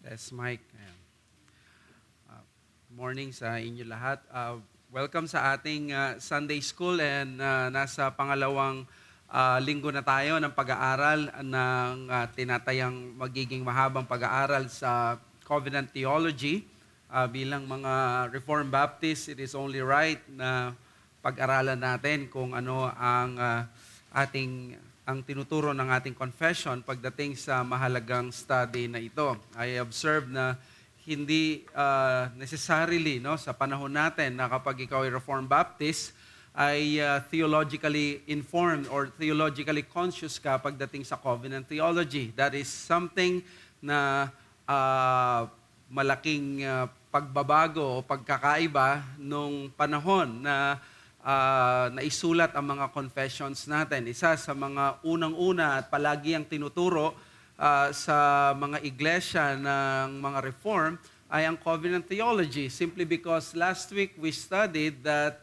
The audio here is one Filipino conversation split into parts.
Test mic. Ayan. Morning sa inyo lahat. Welcome sa ating Sunday School and nasa pangalawang linggo na tayo ng pag-aaral ng tinatayang magiging mahabang pag-aaral sa Covenant Theology. Bilang mga Reformed Baptist, it is only right na pag-aralan natin kung ano ang ang tinuturo ng ating confession pagdating sa mahalagang study na ito. I observed na hindi necessarily sa panahon natin na kapag ikaw ay Reformed Baptist ay theologically informed or theologically conscious ka pagdating sa covenant theology. That is something na malaking pagbabago o pagkakaiba nung panahon na naisulat ang mga confessions natin. Isa sa mga unang-una at palagi ang tinuturo sa mga iglesia ng mga Reform ay ang covenant theology. Simply because last week we studied that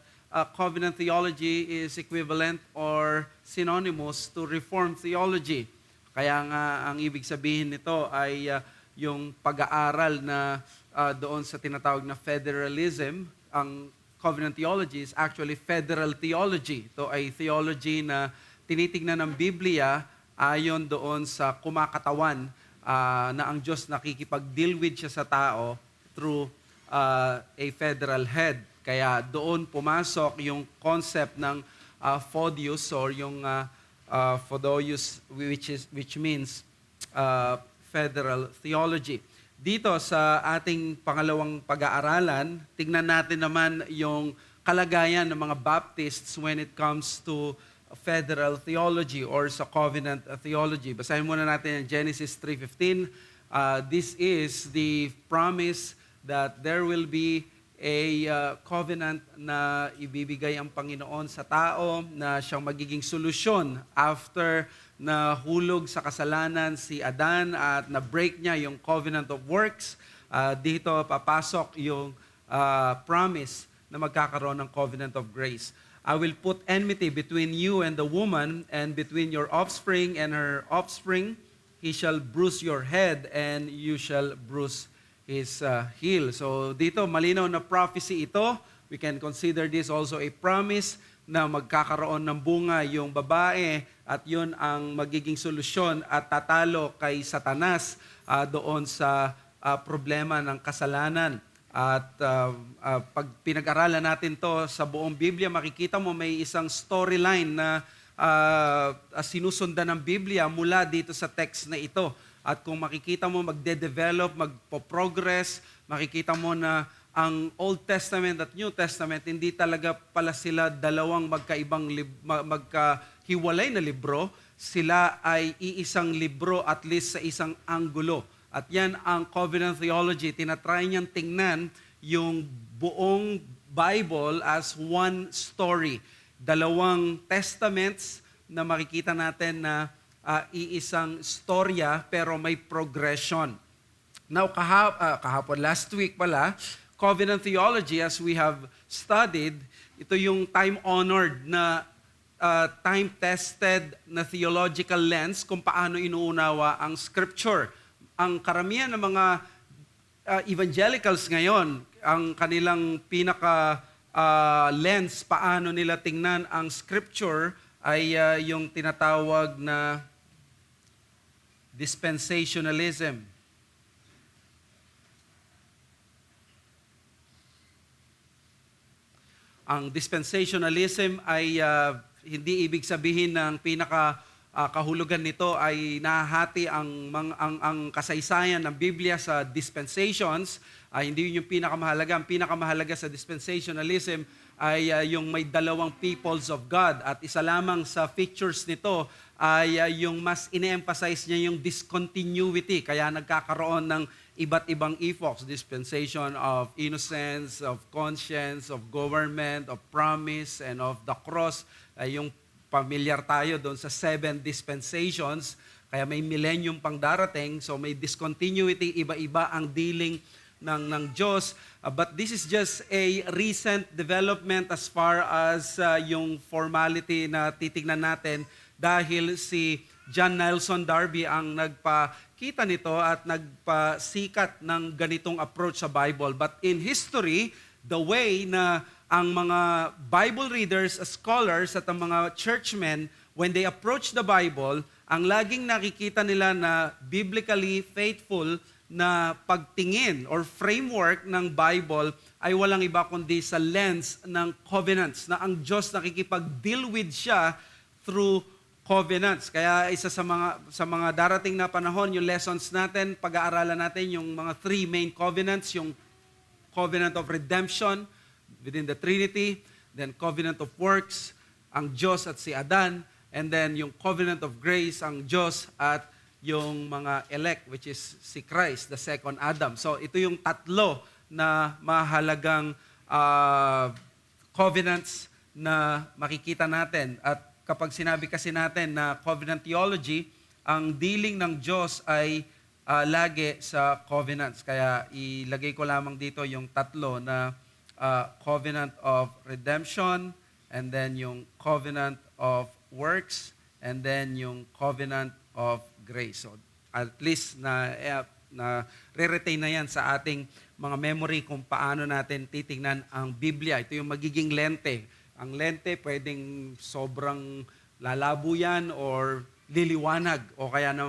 covenant theology is equivalent or synonymous to Reformed theology. Kaya nga ang ibig sabihin nito ay yung pag-aaral na doon sa tinatawag na federalism. Ang covenant theology is actually federal theology. Ito ay theology na tinitingnan ng Biblia ayon doon sa kumakatawan na ang Diyos nakikipag-deal with siya sa tao through a federal head. Kaya doon pumasok yung concept ng Photius or yung Photius which means federal theology. Dito sa ating pangalawang pag-aaralan, tingnan natin naman yung kalagayan ng mga Baptists when it comes to federal theology or sa covenant theology. Basahin muna natin ang Genesis 3:15. This is the promise that there will be a covenant na ibibigay ang Panginoon sa tao na siyang magiging solusyon after na hulog sa kasalanan si Adan at na-break niya yung covenant of works. Dito papasok yung promise na magkakaroon ng covenant of grace. I will put enmity between you and the woman and between your offspring and her offspring. He shall bruise your head and you shall bruise his heel. So dito malinaw na prophecy ito. We can consider this also a promise na magkakaroon ng bunga yung babae at yun ang magiging solusyon at tatalo kay Satanas doon sa problema ng kasalanan. At pag pinag-aralan natin to sa buong Biblia, makikita mo may isang storyline na sinusundan ng Biblia mula dito sa text na ito. At kung makikita mo magde-develop, magpo-progress, makikita mo na ang Old Testament at New Testament, hindi talaga pala sila dalawang magkahiwalay na libro. Sila ay iisang libro at least sa isang anggulo. At yan ang covenant theology. Tinatry niyang tingnan yung buong Bible as one story. Dalawang testaments na makikita natin na iisang storya pero may progression. Now, kahapon, last week pala, covenant theology, as we have studied, ito yung time-honored na time-tested na theological lens kung paano inuunawa ang scripture. Ang karamihan ng mga evangelicals ngayon, ang kanilang lens, paano nila tingnan ang scripture, ay yung tinatawag na dispensationalism. Ang dispensationalism ay hindi ibig sabihin ng kahulugan nito ay nahati ang kasaysayan ng Biblia sa dispensations. Hindi yun yung pinakamahalaga. Ang pinakamahalaga sa dispensationalism ay yung may dalawang peoples of God. At isa lamang sa features nito ay yung mas ine-emphasize niya yung discontinuity. Kaya nagkakaroon ng iba't ibang epochs, dispensation of innocence, of conscience, of government, of promise, and of the cross. Yung familiar tayo doon sa 7 dispensations, kaya may millennium pang darating, so may discontinuity, iba-iba ang dealing ng Diyos. But this is just a recent development as far as yung formality na titignan natin dahil si John Nelson Darby ang nagpakita nito at nagpasikat ng ganitong approach sa Bible. But in history, the way na ang mga Bible readers, scholars at ang mga churchmen, when they approach the Bible, ang laging nakikita nila na biblically faithful na pagtingin or framework ng Bible ay walang iba kundi sa lens ng covenants, na ang Diyos nakikipag-deal with siya through covenants. Kaya isa sa mga darating na panahon, yung lessons natin, pag-aaralan natin yung mga three main covenants, yung covenant of redemption within the Trinity, then covenant of works, ang Diyos at si Adan, and then yung covenant of grace, ang Diyos at yung mga elect, which is si Christ, the second Adam. So ito yung tatlo na mahalagang covenants na makikita natin. At kapag sinabi kasi natin na covenant theology, ang dealing ng Diyos ay lagi sa covenants. Kaya ilagay ko lamang dito yung tatlo na covenant of redemption, and then yung covenant of works, and then yung covenant of grace. So, at least na re-retain na yan sa ating mga memory kung paano natin titingnan ang Biblia. Ito yung magiging lente. Ang lente pwedeng sobrang lalabo yan or liliwanag o kaya na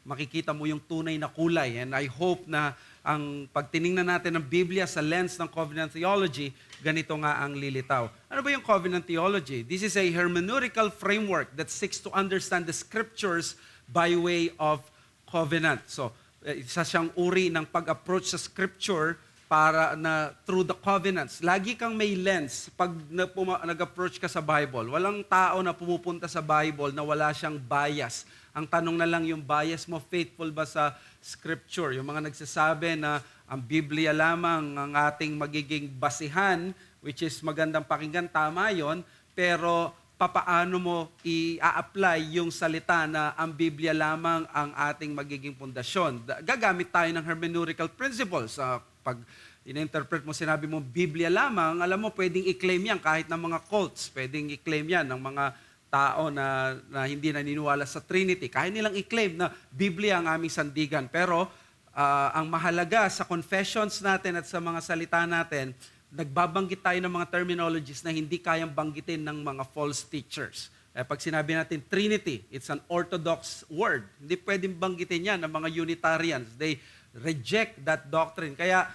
makikita mo yung tunay na kulay. And I hope na ang pagtiningnan natin ng Biblia sa lens ng covenant theology, ganito nga ang lilitaw. Ano ba yung covenant theology? This is a hermeneutical framework that seeks to understand the scriptures by way of covenant. So, isa siyang uri ng pag-approach sa scripture para na through the covenants. Lagi kang may lens pag nag-approach ka sa Bible. Walang tao na pumupunta sa Bible na wala siyang bias. Ang tanong na lang yung bias mo, faithful ba sa scripture? Yung mga nagsasabi na ang Biblia lamang ang ating magiging basihan, which is magandang pakinggan, tama yon, pero papaano mo i-apply yung salita na ang Biblia lamang ang ating magiging pundasyon. Gagamit tayo ng hermeneutical principles. Pag in-interpret mo, sinabi mo, Biblia lamang, alam mo, pwedeng i-claim yan kahit ng mga cults. Pwedeng i-claim yan ng mga tao na hindi naniniwala sa Trinity. Kahit nilang i-claim na Biblia ang aming sandigan. Pero ang mahalaga sa confessions natin at sa mga salita natin, nagbabanggit tayo ng mga terminologies na hindi kayang banggitin ng mga false teachers. Pag sinabi natin Trinity, it's an orthodox word. Hindi pwedeng banggitin yan ng mga Unitarians. They reject that doctrine. Kaya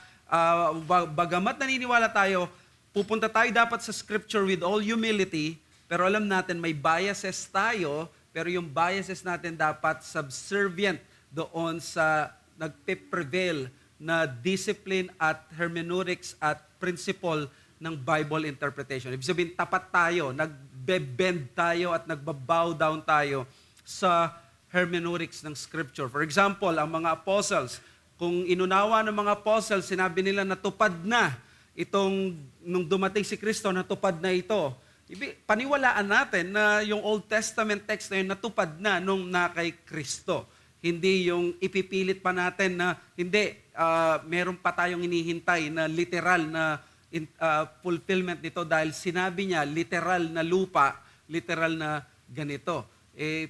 bagamat naniniwala tayo, pupunta tayo dapat sa scripture with all humility, pero alam natin may biases tayo, pero yung biases natin dapat subservient doon sa nagpe-prevail na discipline at hermeneutics at principle ng Bible interpretation. Ibig sabihin, tapat tayo, nagbe-bend tayo at nagbabow down tayo sa hermeneutics ng Scripture. For example, ang mga apostles, kung inunawa ng mga apostles, sinabi nila natupad na itong, nung dumating si Kristo, natupad na ito. Paniwalaan natin na yung Old Testament text na yun natupad na nung na kay Kristo. Hindi yung ipipilit pa natin na hindi, meron pa tayong inihintay na literal na fulfillment nito dahil sinabi niya literal na lupa, literal na ganito.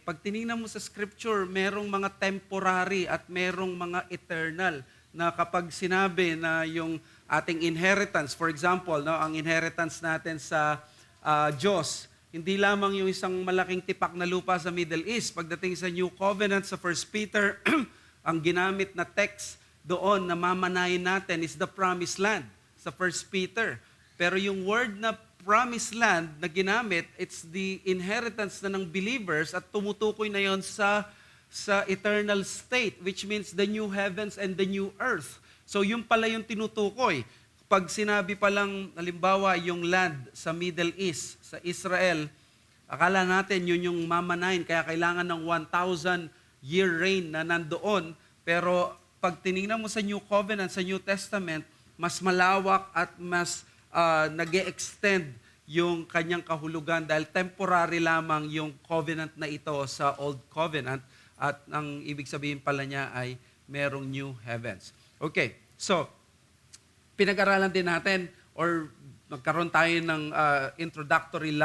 Pag tinignan mo sa scripture, merong mga temporary at merong mga eternal na kapag sinabi na yung ating inheritance, for example, no, ang inheritance natin sa Diyos, hindi lamang yung isang malaking tipak na lupa sa Middle East. Pagdating sa New Covenant sa 1 Peter, ang ginamit na text doon na mamanayin natin is the promised land sa 1 Peter. Pero yung word na promised land na ginamit, it's the inheritance na ng believers at tumutukoy na yon sa eternal state, which means the new heavens and the new earth. So yung pala yung tinutukoy. Pag sinabi pa lang, halimbawa, yung land sa Middle East, sa Israel, akala natin yun yung mamanayin, kaya kailangan ng 1,000-year reign na nandoon. Pero pag tinignan mo sa New Covenant, sa New Testament, mas malawak at mas nag-e-extend yung kanyang kahulugan dahil temporary lamang yung covenant na ito sa Old Covenant at ang ibig sabihin pala niya ay merong new heavens. Okay, So, pinag-aralan din natin or magkaroon tayo ng introductory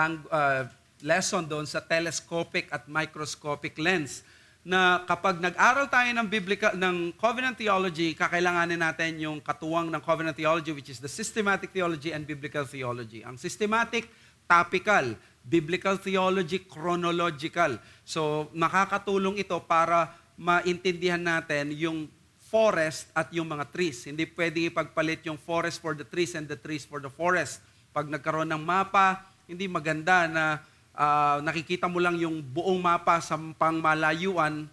lesson doon sa telescopic at microscopic lens na kapag nag-aral tayo ng covenant theology, kakailanganin natin yung katuwang ng covenant theology, which is the systematic theology and biblical theology. Ang systematic, topical; biblical theology, chronological. So, makakatulong ito para maintindihan natin yung forest at yung mga trees. Hindi pwedeng ipagpalit yung forest for the trees and the trees for the forest. Pag nagkaroon ng mapa, hindi maganda na nakikita mo lang yung buong mapa sa pangmalayuan,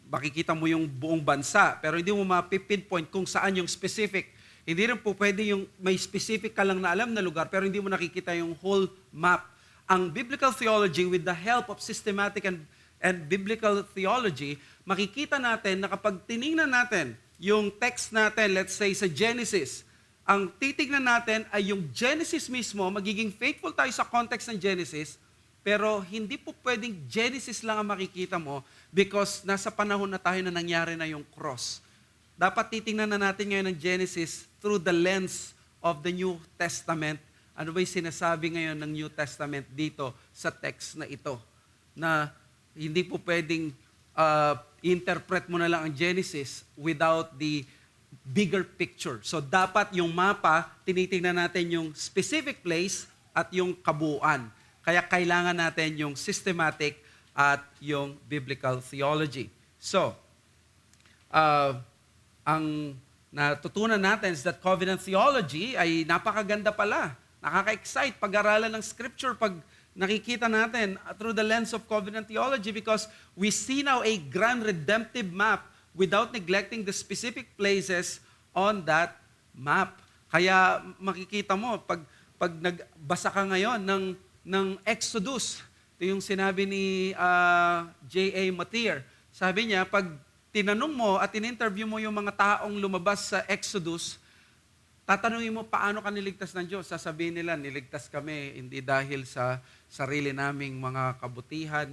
makikita mo yung buong bansa, pero hindi mo mapipinpoint kung saan yung specific. Hindi rin po pwede yung may specific ka lang na alam na lugar, pero hindi mo nakikita yung whole map. Ang biblical theology, with the help of systematic and biblical theology, makikita natin na kapag tiningnan natin yung text natin, let's say sa Genesis, ang titignan natin ay yung Genesis mismo, magiging faithful tayo sa context ng Genesis, pero hindi po pwedeng Genesis lang ang makikita mo because nasa panahon na tayo na nangyari na yung cross. Dapat titingnan na natin ngayon ng Genesis through the lens of the New Testament. Ano ba yung sinasabi ngayon ng New Testament dito sa text na ito? Na hindi po pwedeng interpret mo na lang ang Genesis without the bigger picture. So dapat yung mapa, tinitingnan natin yung specific place at yung kabuuan. Kaya kailangan natin yung systematic at yung biblical theology. So, ang natutunan natin is that covenant theology ay napakaganda pala. Nakaka-excite pag-aralan ng scripture pag nakikita natin through the lens of covenant theology because we see now a grand redemptive map without neglecting the specific places on that map. Kaya makikita mo, pag nagbasa ka ngayon ng Exodus, ito yung sinabi ni J.A. Matier. Sabi niya, pag tinanong mo at in-interview mo yung mga taong lumabas sa Exodus, tatanungin mo paano ka niligtas ng Diyos. Sasabihin nila, niligtas kami hindi dahil sa sarili naming mga kabutihan,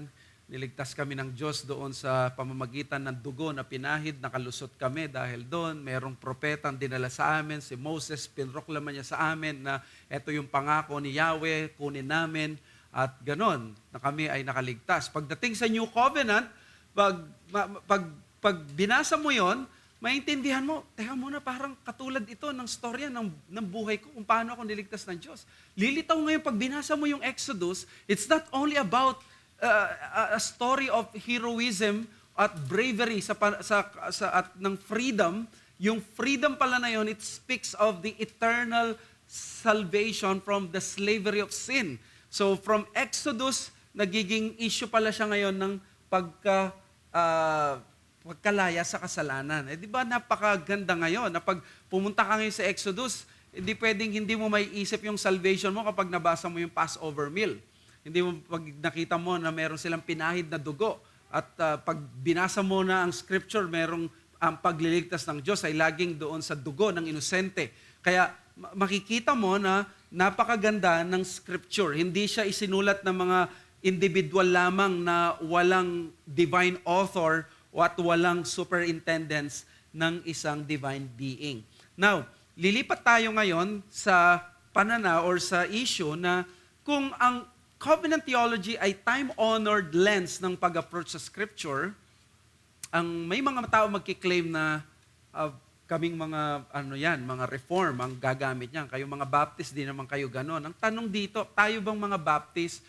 niligtas kami ng Diyos doon sa pamamagitan ng dugo na pinahid, nakalusot kami dahil doon. Merong propetang dinala sa amin, si Moses, pinroklaman niya sa amin na ito yung pangako ni Yahweh, kunin namin, at ganon, na kami ay nakaligtas. Pagdating sa New Covenant, pag binasa mo yon, maintindihan mo, teka muna, parang katulad ito ng storya ng buhay ko, kung paano ako niligtas ng Diyos. Lilitaw ngayon, pag binasa mo yung Exodus, it's not only about a story of heroism at bravery at ng freedom. Yung freedom pala na yun, it speaks of the eternal salvation from the slavery of sin. So from Exodus, nagiging issue pala siya ngayon ng pagkalaya sa kasalanan. Di ba napakaganda ngayon na pag pumunta ka ngayon sa Exodus, hindi mo may isip yung salvation mo kapag nabasa mo yung Passover meal. Hindi mo pag nakita mo na meron silang pinahid na dugo at pag binasa mo na ang scripture, merong ang pagliligtas ng Diyos ay laging doon sa dugo ng inosente. Kaya makikita mo na napakaganda ng scripture. Hindi siya isinulat ng mga individual lamang na walang divine author at walang superintendence ng isang divine being. Now, lilipat tayo ngayon sa pananaw or sa issue na kung ang covenant theology ay time-honored lens ng pag-approach sa scripture, may mga tao magkiklaim na kaming mga mga reform ang gagamit niyan. Kayo mga Baptist, di naman kayo ganon. Ang tanong dito, tayo bang mga Baptist,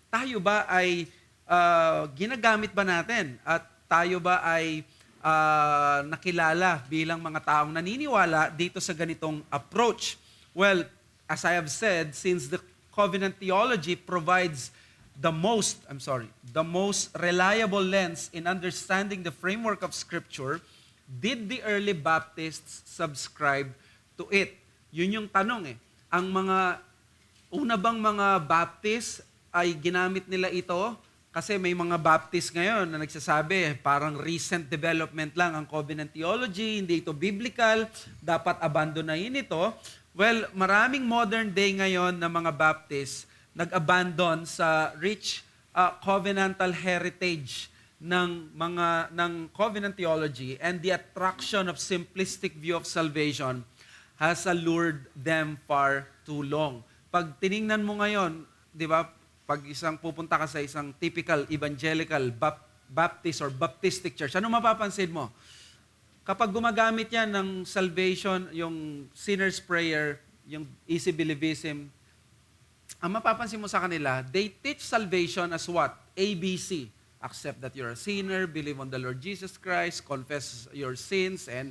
tayo ba ay ginagamit ba natin? At tayo ba ay nakilala bilang mga taong naniniwala dito sa ganitong approach? Well, as I have said, since the covenant theology provides the most reliable lens in understanding the framework of Scripture, did the early Baptists subscribe to it? Yun yung tanong . Ang una bang mga Baptist ay ginamit nila ito? Kasi may mga Baptist ngayon na nagsasabi, parang recent development lang ang covenant theology, hindi ito biblical, dapat abandonahin ito. Well, maraming modern day ngayon na mga Baptist nag-abandon sa rich covenantal heritage ng covenant theology and the attraction of simplistic view of salvation has allured them far too long. Pag tiningnan mo ngayon, 'di ba, pag pupunta ka sa isang typical evangelical Baptist or Baptistic church, ano mapapansin mo? Kapag gumagamit yan ng salvation, yung sinner's prayer, yung easy believism, ang mapapansin mo sa kanila, they teach salvation as what? ABC. Accept that you're a sinner, believe on the Lord Jesus Christ, confess your sins, and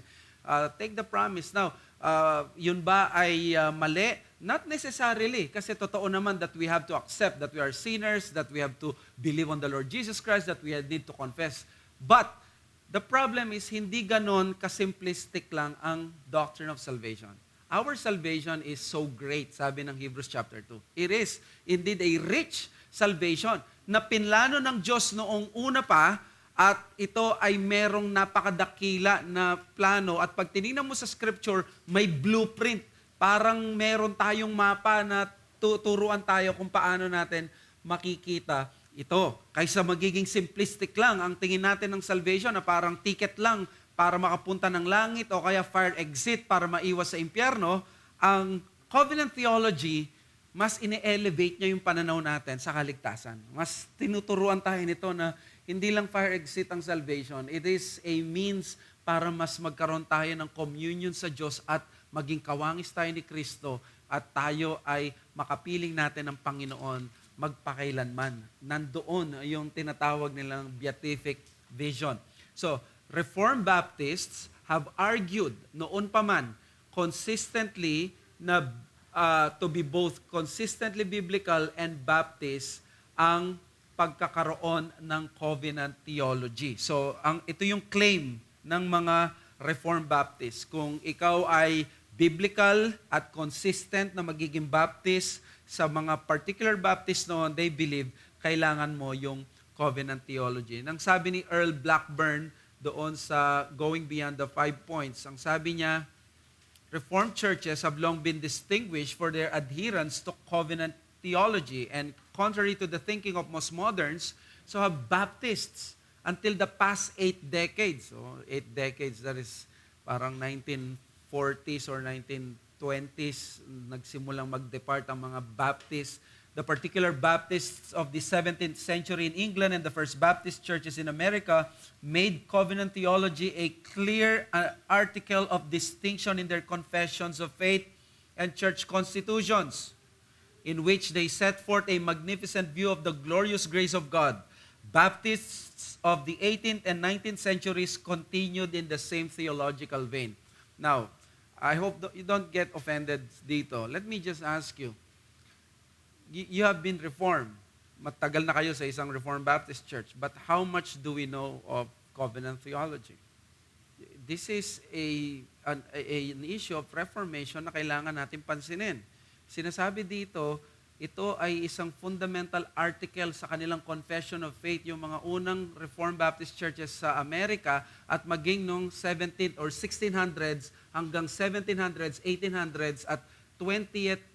take the promise. Now, yun ba ay mali? Not necessarily, kasi totoo naman that we have to accept that we are sinners, that we have to believe on the Lord Jesus Christ, that we need to confess. But, the problem is, hindi ganon kasimplistic lang ang doctrine of salvation. Our salvation is so great, sabi ng Hebrews chapter 2. It is indeed a rich salvation na pinlano ng Diyos noong una pa, at ito ay merong napakadakila na plano. At pag tinignan mo sa scripture, may blueprint. Parang meron tayong mapa na tuturuan tayo kung paano natin makikita ito. Kaysa magiging simplistic lang ang tingin natin ng salvation na parang ticket lang para makapunta ng langit o kaya fire exit para maiwas sa impyerno, ang covenant theology, mas ine-elevate niya yung pananaw natin sa kaligtasan. Mas tinuturuan tayo nito na hindi lang fire exit ang salvation. It is a means para mas magkaroon tayo ng communion sa Diyos at maging kawangis tayo ni Kristo at tayo ay makapiling natin ng Panginoon magpakailanman. Nandoon yung tinatawag nilang beatific vision. So, Reformed Baptists have argued noon pa man consistently na to be both consistently biblical and Baptist ang pagkakaroon ng covenant theology. So, ito yung claim ng mga Reformed Baptists. Kung ikaw ay biblical at consistent na magiging Baptist sa mga particular Baptist noon, they believe kailangan mo yung covenant theology. Nang sabi ni Earl Blackburn doon sa Going Beyond the 5 Points, ang sabi niya, Reformed churches have long been distinguished for their adherence to covenant theology, and contrary to the thinking of most moderns, so have Baptists until the past 8 decades. So 8 decades, that is parang 1940s or 1920s, nagsimulang mag-depart ang mga Baptists. The particular Baptists of the 17th century in England and the first Baptist churches in America made covenant theology a clear article of distinction in their confessions of faith and church constitutions, in which they set forth a magnificent view of the glorious grace of God. Baptists of the 18th and 19th centuries continued in the same theological vein. Now, I hope you don't get offended dito. Let me just ask you, you have been reformed. Matagal na kayo sa isang Reformed Baptist church. But how much do we know of covenant theology? This is an issue of reformation na kailangan natin pansinin. Sinasabi dito, ito ay isang fundamental article sa kanilang confession of faith, yung mga unang Reformed Baptist churches sa Amerika at maging nung 17th or 1600s hanggang 1700s, 1800s at 20th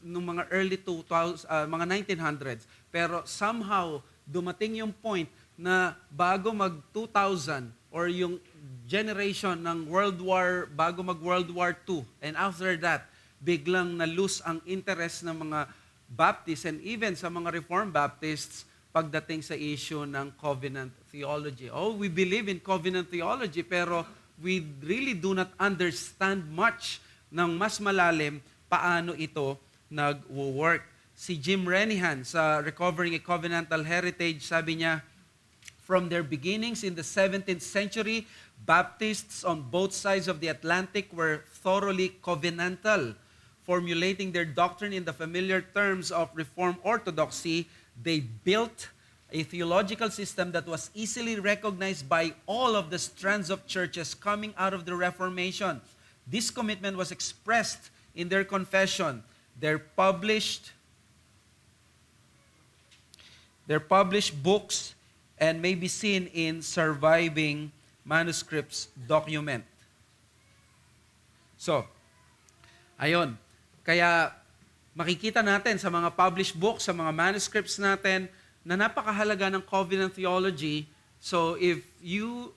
nung mga early 2000s, mga 1900s. Pero somehow, dumating yung point na bago mag 2000 or yung generation ng bago mag World War II, and after that, biglang na-lose ang interest ng mga Baptists and even sa mga Reformed Baptists pagdating sa issue ng covenant theology. Oh, we believe in covenant theology, pero we really do not understand much ng mas malalim paano ito nag-work. Si Jim Renihan sa Recovering a Covenantal Heritage, sabi niya, from their beginnings in the 17th century, Baptists on both sides of the Atlantic were thoroughly covenantal. Formulating their doctrine in the familiar terms of Reformed Orthodoxy, they built a theological system that was easily recognized by all of the strands of churches coming out of the Reformation. This commitment was expressed in their confession, their published books, and may be seen in surviving manuscripts document. So, ayun. Kaya makikita natin sa mga published books, sa mga manuscripts natin, na napakahalaga ng covenant theology So if you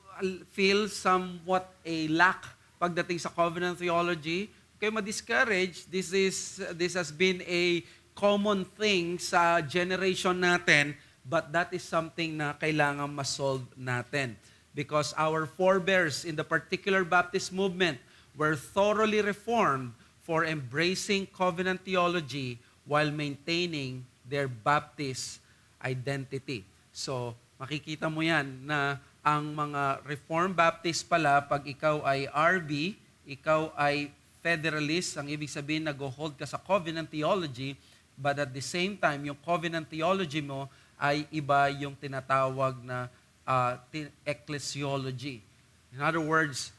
feel somewhat a lack pagdating sa covenant theology, kayo ma-discourage. This has been a common thing sa generation natin, but that is something na kailangan ma-solve natin. Because our forebears in the particular Baptist movement were thoroughly reformed for embracing covenant theology while maintaining their Baptist identity. So, makikita mo yan na ang mga Reformed Baptist pala, pag ikaw ay RB, ikaw ay Federalist, ang ibig sabihin nag-hold ka sa covenant theology, but at the same time, yung covenant theology mo ay iba yung tinatawag na ecclesiology. In other words,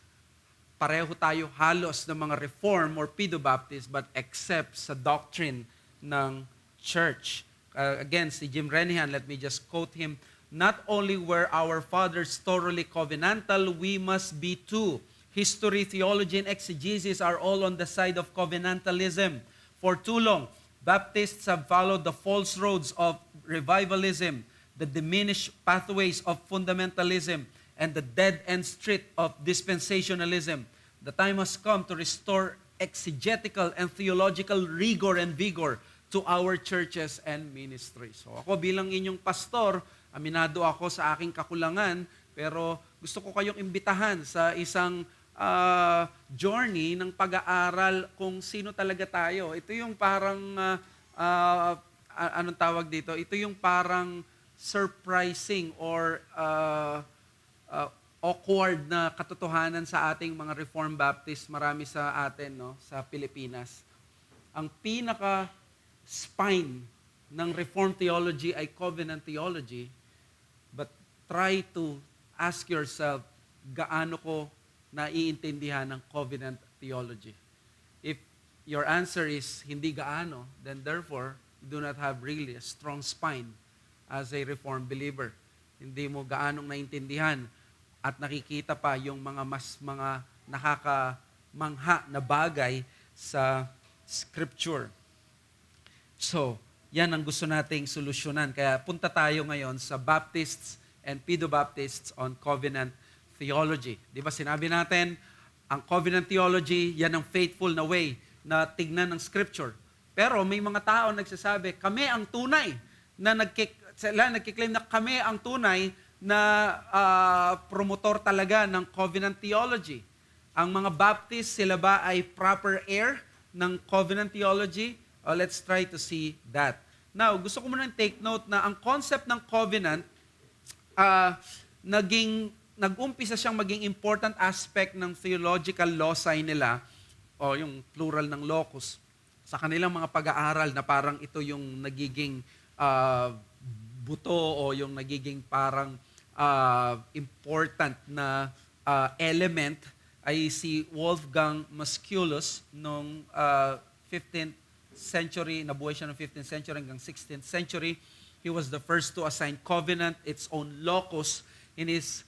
pareho tayo halos ng mga Reform or Pedo-Baptist, but except sa doctrine ng church. Again, si Jim Renihan, let me just quote him, "Not only were our fathers thoroughly covenantal, we must be too. History, theology, and exegesis are all on the side of covenantalism. For too long, Baptists have followed the false roads of revivalism, the diminished pathways of fundamentalism, and the dead-end street of dispensationalism. The time has come to restore exegetical and theological rigor and vigor to our churches and ministries." So ako bilang inyong pastor, aminado ako sa aking kakulangan, pero gusto ko kayong imbitahan sa isang journey ng pag-aaral kung sino talaga tayo. Ito yung parang, anong tawag dito? Ito yung parang surprising or awkward na katotohanan sa ating mga Reformed Baptist, marami sa atin, no, sa Pilipinas. Ang pinaka-spine ng Reformed theology ay covenant theology, but try to ask yourself, gaano ko naiintindihan ng covenant theology? If your answer is hindi gaano, then therefore, you do not have really a strong spine as a Reformed believer. Hindi mo gaanong naintindihan at nakikita pa yung mga nakakamangha na bagay sa Scripture. So, yan ang gusto nating solusyonan. Kaya punta tayo ngayon sa Baptists and Pedo-Baptists on covenant theology. Di ba sinabi natin, ang covenant theology, yan ang faithful na way na tignan ng Scripture. Pero may mga tao nagsasabi, kami ang tunay na nagkiklaim na kami ang tunay na promotor talaga ng covenant theology. Ang mga Baptist, sila ba ay proper heir ng covenant theology? Let's try to see that. Now, gusto ko muna take note na ang concept ng covenant, nag-umpisa siyang maging important aspect ng theological loci nila, o yung plural ng locus, sa kanilang mga pag-aaral na parang ito yung nagiging buto o yung nagiging parang important na element ay si Wolfgang Musculus noong 15th century, nabuhay siya noong 15th century hanggang 16th century. He was the first to assign covenant its own locus in his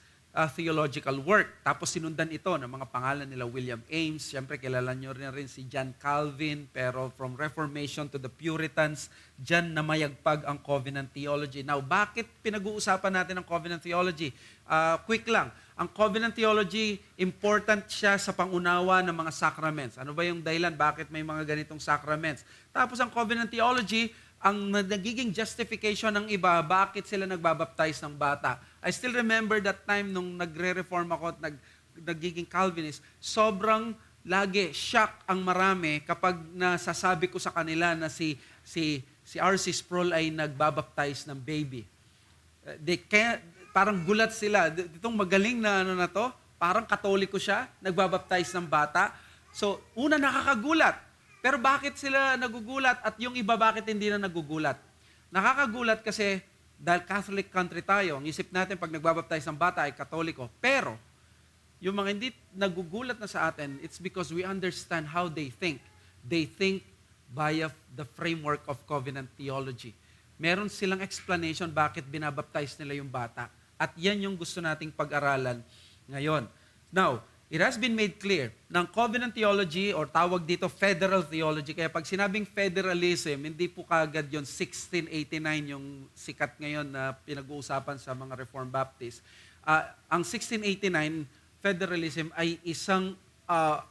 theological work. Tapos sinundan ito ng mga pangalan nila William Ames. Siyempre, kilala nyo rin si John Calvin, pero from Reformation to the Puritans, dyan namayagpag ang covenant theology. Now, bakit pinag-uusapan natin ang covenant theology? Quick lang. Ang covenant theology, important siya sa pangunawa ng mga sacraments. Ano ba yung dahilan? Bakit may mga ganitong sacraments? Tapos ang covenant theology, ang nagiging justification ng iba, bakit sila nagbabaptize ng bata. I still remember that time nung nagre-reform ako at nagiging Calvinist, sobrang lagi shock ang marami kapag nasasabi ko sa kanila na si R.C. Sproul ay nagbabaptize ng baby. Parang gulat sila. Itong magaling na na to, parang Katoliko siya, nagbabaptize ng bata. So, una nakakagulat. Pero bakit sila nagugulat at yung iba bakit hindi na nagugulat? Nakakagulat kasi dahil Catholic country tayo, ang isip natin pag nagbabaptize ng bata ay Katoliko. Pero yung mga hindi nagugulat na sa atin, it's because we understand how they think. They think via the framework of covenant theology. Meron silang explanation bakit binabaptize nila yung bata. At yan yung gusto nating pag-aralan ngayon. Now, it has been made clear ng covenant theology or tawag dito federal theology. Kaya pag sinabing federalism, hindi po kagad yon 1689 yung sikat ngayon na pinag-uusapan sa mga Reformed Baptist. Ang 1689 federalism ay isang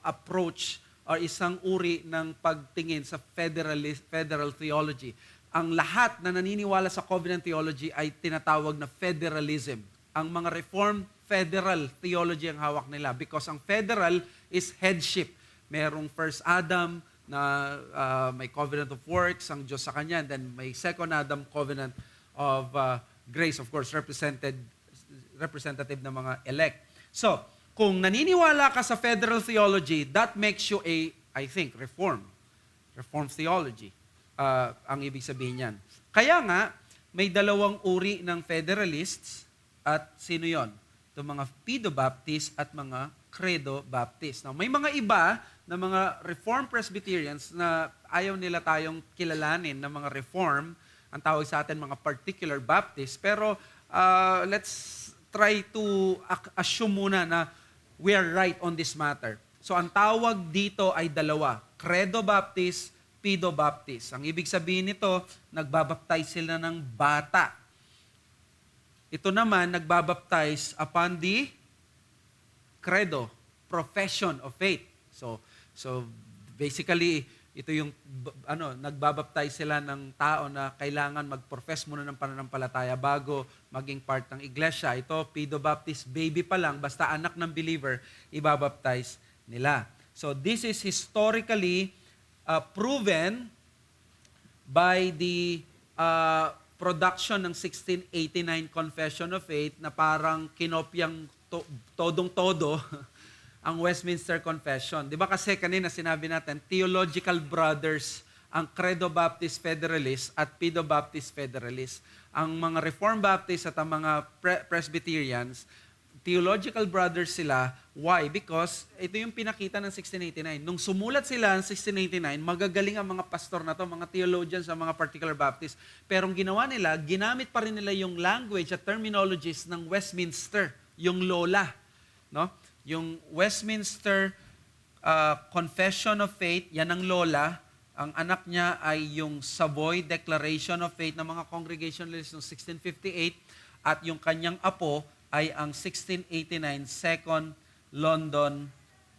approach or isang uri ng pagtingin sa federal theology. Ang lahat na naniniwala sa covenant theology ay tinatawag na federalism. Ang mga reform, federal theology ang hawak nila because ang federal is headship. Merong first Adam na may covenant of works, ang Diyos sa kanya, and then may second Adam, covenant of grace, of course, representative ng mga elect. So, kung naniniwala ka sa federal theology, that makes you I think, reformed theology. Ang ibig sabihin niyan. Kaya nga, may dalawang uri ng federalists at sino yon? Itong mga Pedo-Baptist at mga Credo-Baptist. Now, may mga iba na mga Reformed Presbyterians na ayaw nila tayong kilalanin na mga Reform, ang tawag sa atin mga particular Baptist, pero let's try to assume muna na we are right on this matter. So ang tawag dito ay dalawa, Credo-Baptist, Pedo-Baptist. Ang ibig sabihin nito, nagbabaptize sila ng bata. Ito naman, nagbabaptize upon the credo, profession of faith. So basically, ito yung nagbabaptize sila ng tao na kailangan mag-profess muna ng pananampalataya bago maging part ng iglesia. Ito, Pedo-Baptist, baby pa lang, basta anak ng believer, ibabaptize nila. So this is historically proven by the production ng 1689 Confession of Faith na parang kinopyang todong-todo ang Westminster Confession. Di ba kasi kanina sinabi natin, theological brothers ang Credo-Baptist Federalist at Pedo-Baptist Federalist. Ang mga Reformed Baptist at ang mga Presbyterians, theological brothers sila. Why? Because ito yung pinakita ng 1689. Nung sumulat sila ng 1689, magagaling ang mga pastor na to, mga theologians sa mga particular Baptist. Pero ang ginawa nila, ginamit pa rin nila yung language at terminologies ng Westminster, yung lola. No? Yung Westminster Confession of Faith, yan ang lola. Ang anak niya ay yung Savoy Declaration of Faith ng mga Congregationalists noong 1658 at yung kanyang apo ay ang 1689 Second London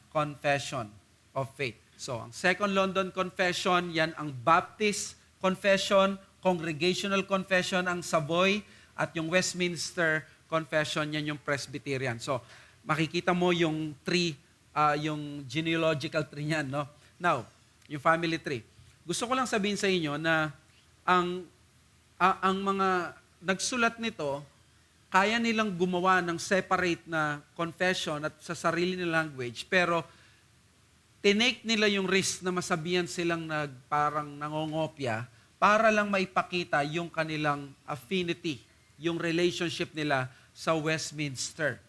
Confession of Faith. So, ang Second London Confession, yan ang Baptist Confession, Congregational Confession, ang Savoy, at yung Westminster Confession, yan yung Presbyterian. So, makikita mo yung tree, yung genealogical tree niyan, no? Now, yung family tree. Gusto ko lang sabihin sa inyo na ang mga nagsulat nito, kaya nilang gumawa ng separate na confession at sa sarili nilang language, pero tinake nila yung risk na masabihan silang parang nangongopya para lang maipakita yung kanilang affinity, yung relationship nila sa Westminster.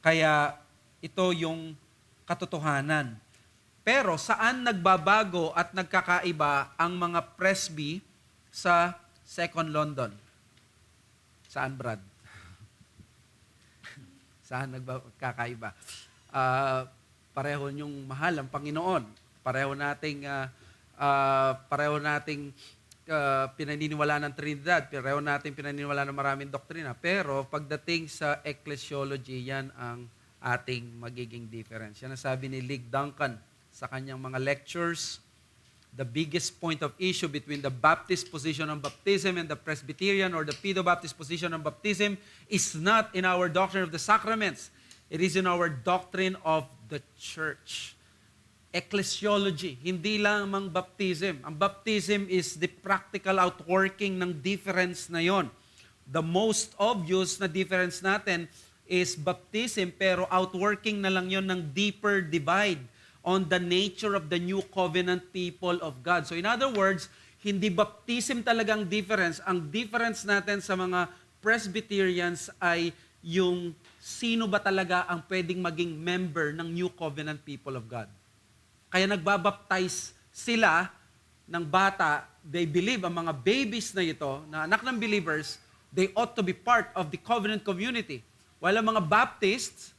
Kaya ito yung katotohanan. Pero saan nagbabago at nagkakaiba ang mga presby sa Second London? Saan, Brad? Saan nagkakaiba? Pareho niyong mahal ang Panginoon. Pareho nating pinaniniwala ng Trinidad. Pareho nating pinaniniwala ng maraming doktrina. Pero pagdating sa ecclesiology, yan ang ating magiging difference. Yan ang sabi ni Lig Duncan sa kanyang mga lectures. The biggest point of issue between the Baptist position on baptism and the Presbyterian or the Pedo-Baptist position on baptism is not in our doctrine of the sacraments. It is in our doctrine of the church. Ecclesiology, hindi lamang baptism. Ang baptism is the practical outworking ng difference na yon. The most obvious na difference natin is baptism, pero outworking na lang yon ng deeper divide on the nature of the new covenant people of God. So in other words, hindi baptism talagang difference. Ang difference natin sa mga Presbyterians ay yung sino ba talaga ang pwedeng maging member ng new covenant people of God. Kaya nagbabaptize sila ng bata, they believe, ang mga babies na ito, na anak ng believers, they ought to be part of the covenant community. While ang mga Baptists,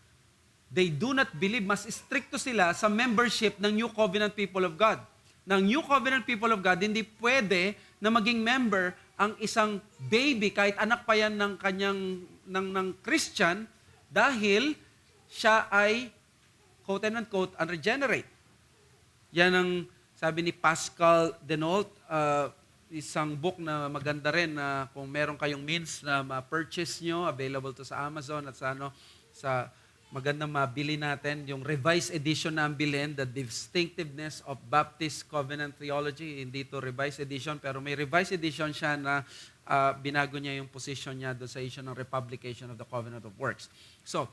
they do not believe, mas stricto sila sa membership ng New Covenant people of God. Ng New Covenant people of God, hindi pwede na maging member ang isang baby, kahit anak pa yan ng Christian, dahil siya ay, quote and unquote, unregenerate. Yan ang sabi ni Pascal Denault, isang book na maganda rin na kung meron kayong means na ma-purchase nyo, available to sa Amazon at sa magandang mabili natin, yung revised edition na ang bilhin, The Distinctiveness of Baptist Covenant Theology. Hindi to revised edition, pero may revised edition siya na binago niya yung position niya doon sa issue ng republication of the Covenant of Works. So,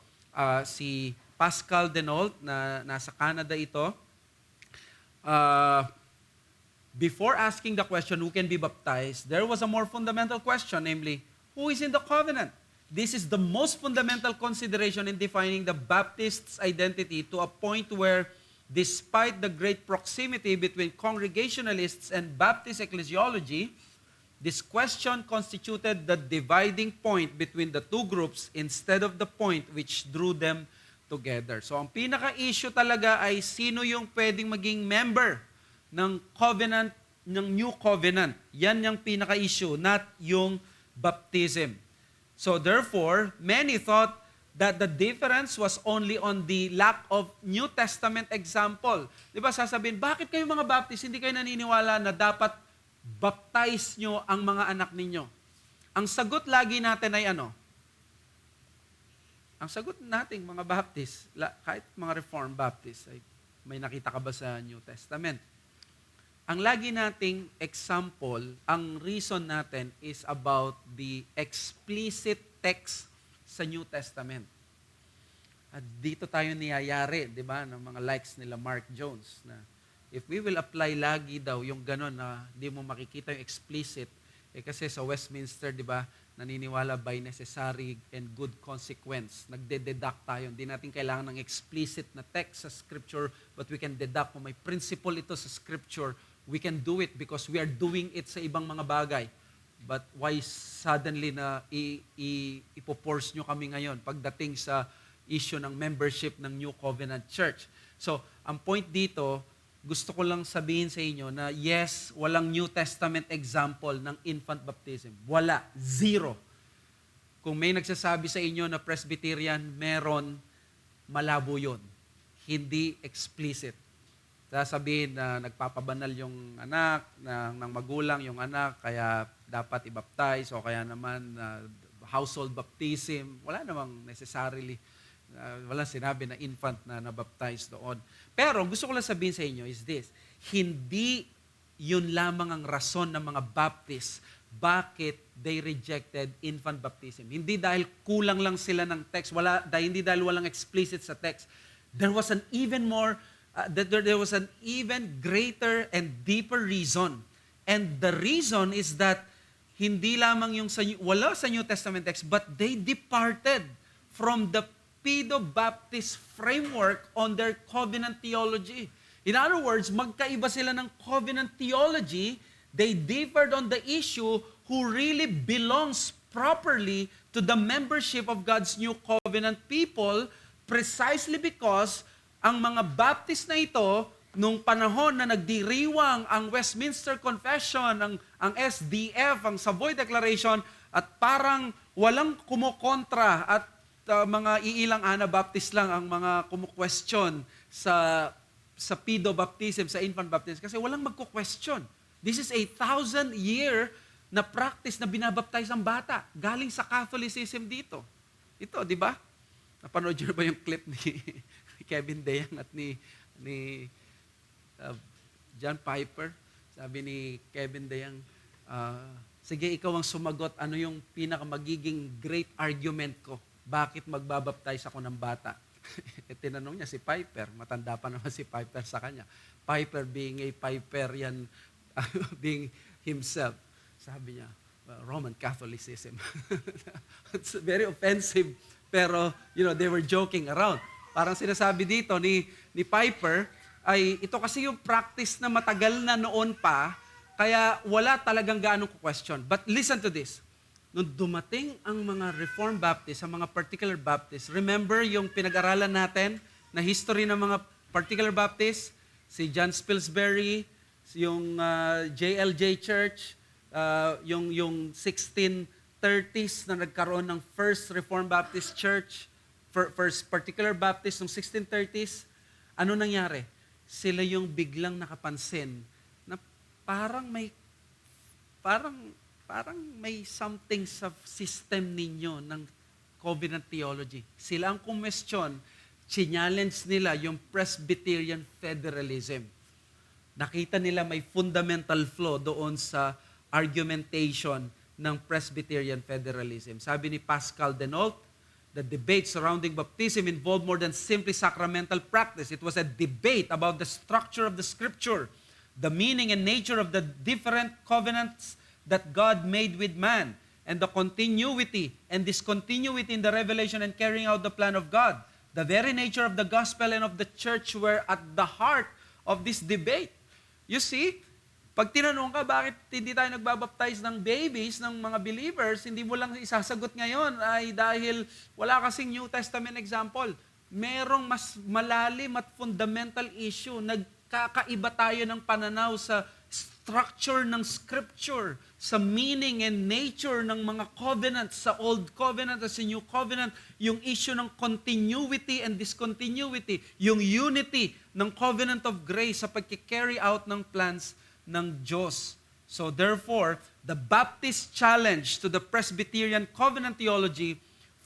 si Pascal Denault, na nasa Canada ito, before asking the question, who can be baptized, there was a more fundamental question, namely, who is in the covenant? This is the most fundamental consideration in defining the Baptist's identity to a point where, despite the great proximity between Congregationalists and Baptist ecclesiology, this question constituted the dividing point between the two groups instead of the point which drew them together. So ang pinaka-issue talaga ay sino yung pwedeng maging member ng covenant, ng new covenant. Yan yung pinaka-issue, not yung baptism. So therefore, many thought that the difference was only on the lack of New Testament example. Di ba sasabihin, bakit kayo mga Baptist, hindi kayo naniniwala na dapat baptize nyo ang mga anak ninyo? Ang sagot lagi natin ay ano? Ang sagot nating mga Baptist, kahit mga Reformed Baptist, ay may nakita ka ba sa New Testament? Ang lagi nating example, ang reason natin is about the explicit text sa New Testament. At dito tayo niyayari, di ba, ng mga likes nila Mark Jones, na if we will apply lagi daw yung gano'n na di mo makikita yung explicit, kasi sa Westminster, di ba, naniniwala by necessary and good consequence. Nagde-deduct tayo. Hindi natin kailangan ng explicit na text sa Scripture, but we can deduct kung may principle ito sa Scripture. We can do it because we are doing it sa ibang mga bagay. But why suddenly na ipoforce nyo kami ngayon pagdating sa issue ng membership ng New Covenant Church? So, ang point dito, gusto ko lang sabihin sa inyo na yes, walang New Testament example ng infant baptism. Wala. Zero. Kung may nagsasabi sa inyo na Presbyterian, meron, malabo yun. Hindi explicit. Sasabihin na nagpapabanal yung anak, ng magulang yung anak, kaya dapat i-baptize, o kaya naman household baptism. Wala namang necessarily, walang sinabi na infant na nabaptize doon. Pero gusto ko lang sabihin sa inyo is this, hindi yun lamang ang rason ng mga Baptist bakit they rejected infant baptism. Hindi dahil kulang lang sila ng text, hindi dahil walang explicit sa text. There was an even greater and deeper reason. And the reason is that hindi lamang yung wala sa New Testament text, but they departed from the Pedo-Baptist framework on their covenant theology. In other words, magkaiba sila ng covenant theology. They differed on the issue who really belongs properly to the membership of God's new covenant people, precisely because ang mga Baptist na ito, nung panahon na nagdiriwang ang Westminster Confession, ang SDF, ang Savoy Declaration, at parang walang kumukontra at mga iilang Anabaptist lang ang mga kumu-question sa pedo baptism, sa infant baptism, kasi walang magko-question. This is 1,000-year na practice na binabaptize ang bata. Galing sa Catholicism dito. Ito, di ba? Napanood nyo ba yung clip ni Kevin Dayang at ni John Piper? Sabi ni Kevin Dayang, sige, ikaw ang sumagot, ano yung pinakamagiging great argument ko? Bakit magbabaptize ako ng bata? Tinanong niya si Piper, matanda pa naman si Piper sa kanya. Piper being a Piperian, being himself. Sabi niya, Roman Catholicism. It's very offensive, pero they were joking around. Parang sinasabi dito ni Piper, ay ito kasi yung practice na matagal na noon pa, kaya wala talagang gaanong question. But listen to this. Nung dumating ang mga Reformed Baptist, ang mga particular Baptist, remember yung pinag-aralan natin na history ng mga particular Baptist? Si John Spilsbury, yung JLJ Church, yung 1630s na nagkaroon ng First Reformed Baptist Church, first particular Baptist noong 1630s, ano nangyari? Sila yung biglang nakapansin na parang may parang parang may something sa system ninyo ng covenant theology. Sila ang kumestyon, challenge nila yung Presbyterian federalism. Nakita nila may fundamental flaw doon sa argumentation ng Presbyterian federalism. Sabi ni Pascal Denault, the debate surrounding baptism involved more than simply sacramental practice. It was a debate about the structure of the Scripture, the meaning and nature of the different covenants that God made with man, and the continuity and discontinuity in the revelation and carrying out the plan of God. The very nature of the gospel and of the church were at the heart of this debate. You see, pag tinanong ka, bakit hindi tayo nagbabaptize ng babies, ng mga believers, hindi mo lang isasagot ngayon ay dahil wala kasing New Testament example. Merong mas malalim at fundamental issue. Nagkakaiba tayo ng pananaw sa structure ng Scripture, sa meaning and nature ng mga covenants, sa Old Covenant at sa New Covenant, yung issue ng continuity and discontinuity, yung unity ng Covenant of Grace sa pagkikarry out ng plans ng Diyos. So therefore, the Baptist challenge to the Presbyterian covenant theology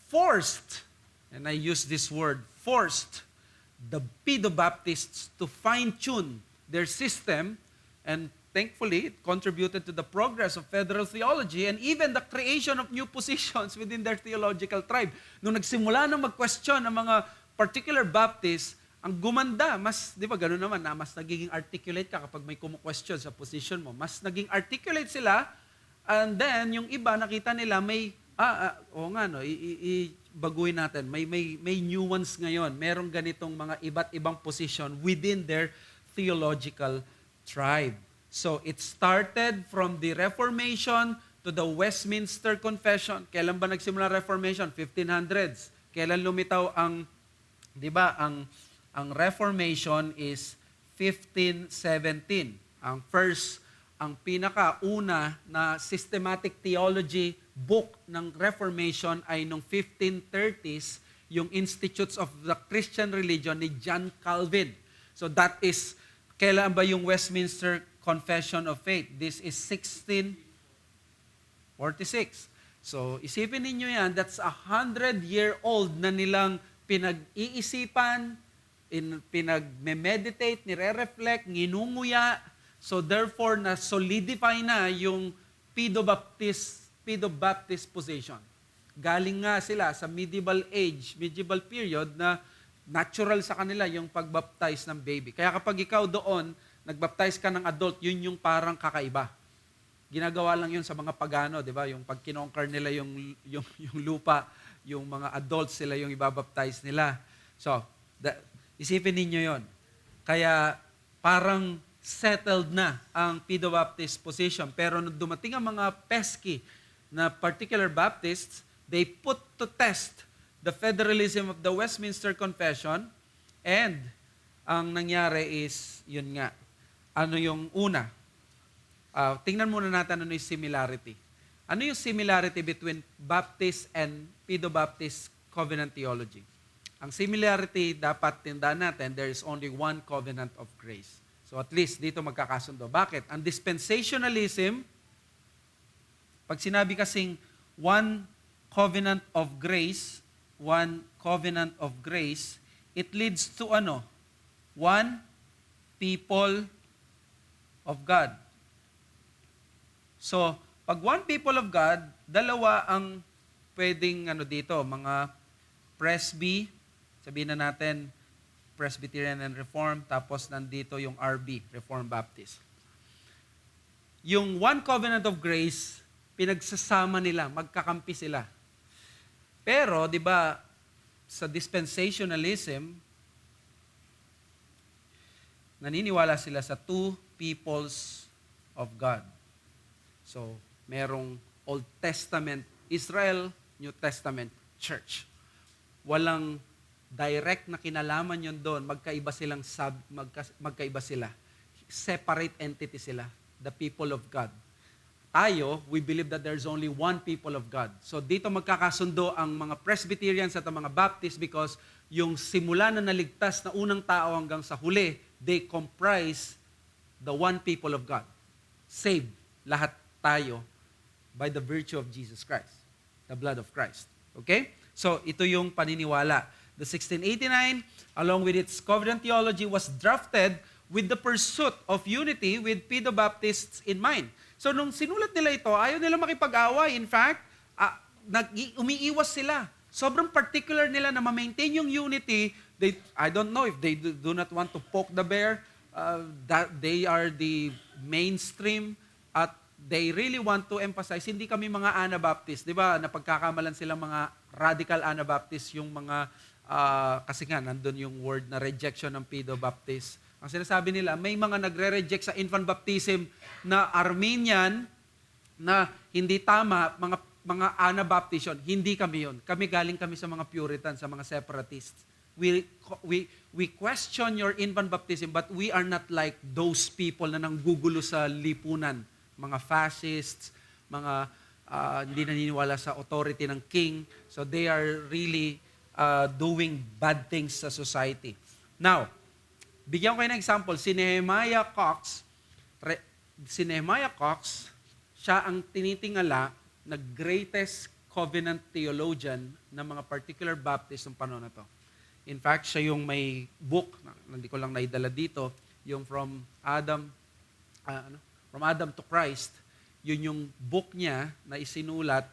forced, and I use this word, forced the Pedobaptists to fine-tune their system, and thankfully, it contributed to the progress of federal theology and even the creation of new positions within their theological tribe. Nung nagsimula na mag-question ang mga particular Baptists, ang gumanda, mas, di ba gano'n naman, na mas nagiging articulate ka kapag may kumu-question sa position mo. Mas naging articulate sila, and then yung iba, nakita nila, may, baguhin natin, may nuance ngayon. Merong ganitong mga iba't ibang position within their theological tribe. So it started from the Reformation to the Westminster Confession. Kailan ba nagsimula Reformation? 1500s. Kailan lumitaw ang, di ba, ang Reformation is 1517. Ang pinakauna na systematic theology book ng Reformation ay nung 1530s, yung Institutes of the Christian Religion ni John Calvin. So that is, kailan ba yung Westminster Confession of Faith? This is 1646. So isipin ninyo yan, that's 100-year-old na nilang pinag-iisipan, pinag-meditate, nire-reflect, nginunguya. So therefore, na-solidify na yung Pedobaptist position. Galing nga sila sa medieval age, medieval period na natural sa kanila yung pagbaptize ng baby. Kaya kapag ikaw doon, nagbaptize ka ng adult, yun yung parang kakaiba. Ginagawa lang yun sa mga pagano, di ba? Yung pag kinonquer nila yung lupa, yung mga adults sila yung ibabaptize nila. So, isipin ninyo yon. Kaya parang settled na ang Pedobaptist position. Pero nung dumating ang mga pesky na particular Baptists, they put to test the federalism of the Westminster Confession, and ang nangyari is, yun nga, ano yung una? Tingnan muna natin ano yung similarity. Ano yung similarity between Baptist and Pedobaptist covenant theology? Ang similarity, dapat tindaan natin, there is only one covenant of grace. So at least dito magkakasundo. Bakit? Ang dispensationalism, pag sinabi kasing one covenant of grace, it leads to ano? One people of God. So, pag one people of God, dalawa ang pwedeng dito, mga presby, sabihin na natin, Presbyterian and Reformed, tapos nandito yung RB, Reformed Baptist. Yung one covenant of grace, pinagsasama nila, magkakampi sila. Pero, di ba, sa dispensationalism, naniniwala sila sa two peoples of God. So, merong Old Testament Israel, New Testament Church. Walang direct na kinalaman yon doon, magkaiba sila. Separate entity sila, the people of God. tayo, we believe that there's only one people of God. So dito magkakasundo ang mga Presbyterians at ang mga Baptists because yung simula na naligtas na unang tao hanggang sa huli, they comprise the one people of God. Saved, lahat tayo, by the virtue of Jesus Christ, the blood of Christ. Okay? So ito yung paniniwala. The 1689, along with its covenant theology, was drafted with the pursuit of unity with Pedobaptists in mind. So nung sinulat nila ito, ayaw nila makipag-away. In fact, umiiwas sila. Sobrang particular nila na ma-maintain yung unity. I don't know if they do not want to poke the bear, that they are the mainstream at they really want to emphasize, hindi kami mga Anabaptist. Di ba, napagkakamalan silang mga radical Anabaptist, yung mga, kasi nga, nandun yung word na rejection ng Pedobaptist. Ang sinasabi nila, may mga nagre-reject sa infant baptism na Armenian na hindi tama, mga Anabaptist yun. Hindi kami yun. Galing kami sa mga Puritan, sa mga separatists. We question your infant baptism, but we are not like those people na nanggugulo sa lipunan. Mga fascists, mga hindi naniniwala sa authority ng king. So they are really doing bad things sa society. Now, bigyan ko kayo ng example, si Nehemiah Cox, siya ang tinitingala na greatest covenant theologian ng mga particular Baptist ng panahon na to. In fact, siya yung may book, hindi ko lang naidala dito, yung From Adam to Christ. Yun yung book niya na isinulat,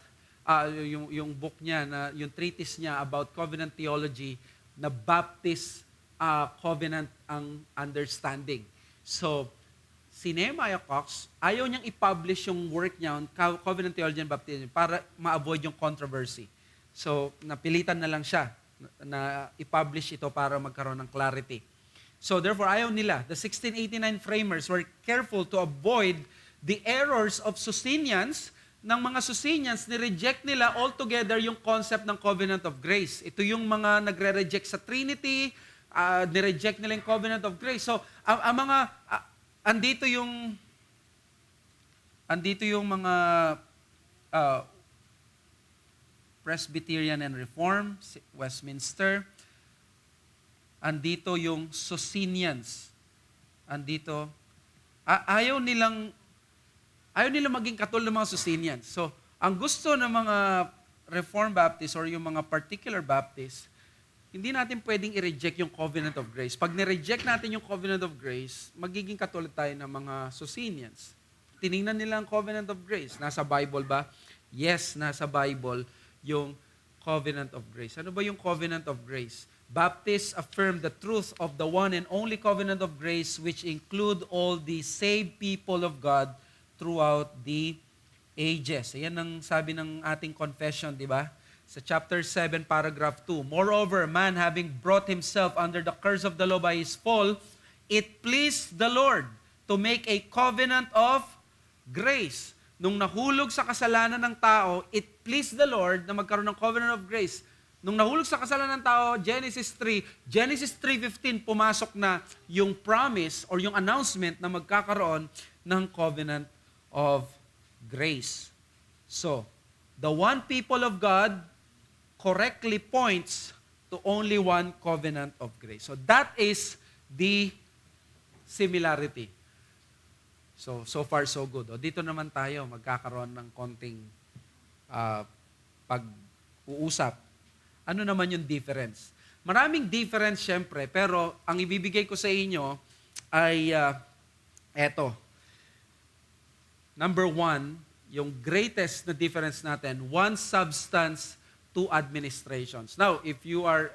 yung book niya, yung treatise niya about covenant theology na Baptist covenant ang understanding. So, si Nehemiah Cox, ayaw niyang i-publish yung work niya on covenant theology and baptism para ma-avoid yung controversy. So, napilitan na lang siya na i-publish ito para magkaroon ng clarity. So, therefore, ayaw nila. The 1689 framers were careful to avoid the errors of Socinians. Ng mga Socinians, nireject nila altogether yung concept ng covenant of grace. Ito yung mga nagre-reject sa Trinity, nireject nila yung covenant of grace. So, ang mga, andito yung mga Presbyterian and Reform, Westminster. Andito yung Socinians. Andito, ayaw nilang maging katulad ng mga Socinians. So, ang gusto ng mga Reformed Baptists or yung mga particular Baptists, hindi natin pwedeng i-reject yung covenant of grace. Pag ni-reject natin yung covenant of grace, magiging katulad tayo ng mga Socinians. Tiningnan nila ang covenant of grace. Nasa Bible ba? Yes, nasa Bible yung covenant of grace. Ano ba yung covenant of grace? Baptists affirm the truth of the one and only covenant of grace which include all the saved people of God throughout the ages. Ayan ang sabi ng ating confession, di ba? Sa chapter 7, paragraph 2. Moreover, man having brought himself under the curse of the law by his fall, it pleased the Lord to make a covenant of grace. Nung nahulog sa kasalanan ng tao, it pleased the Lord na magkaroon ng covenant of grace. Nung nahulog sa kasalanan ng tao, Genesis 3:15, pumasok na yung promise or yung announcement na magkakaroon ng covenant of grace. So, the one people of God correctly points to only one covenant of grace. So that is the similarity. So far so good. O, dito naman tayo magkakaroon ng konting pag-uusap. Ano naman yung difference? Maraming difference syempre, pero ang ibibigay ko sa inyo ay eto. Number 1, yung greatest na difference natin, one substance, two administrations. Now, if you are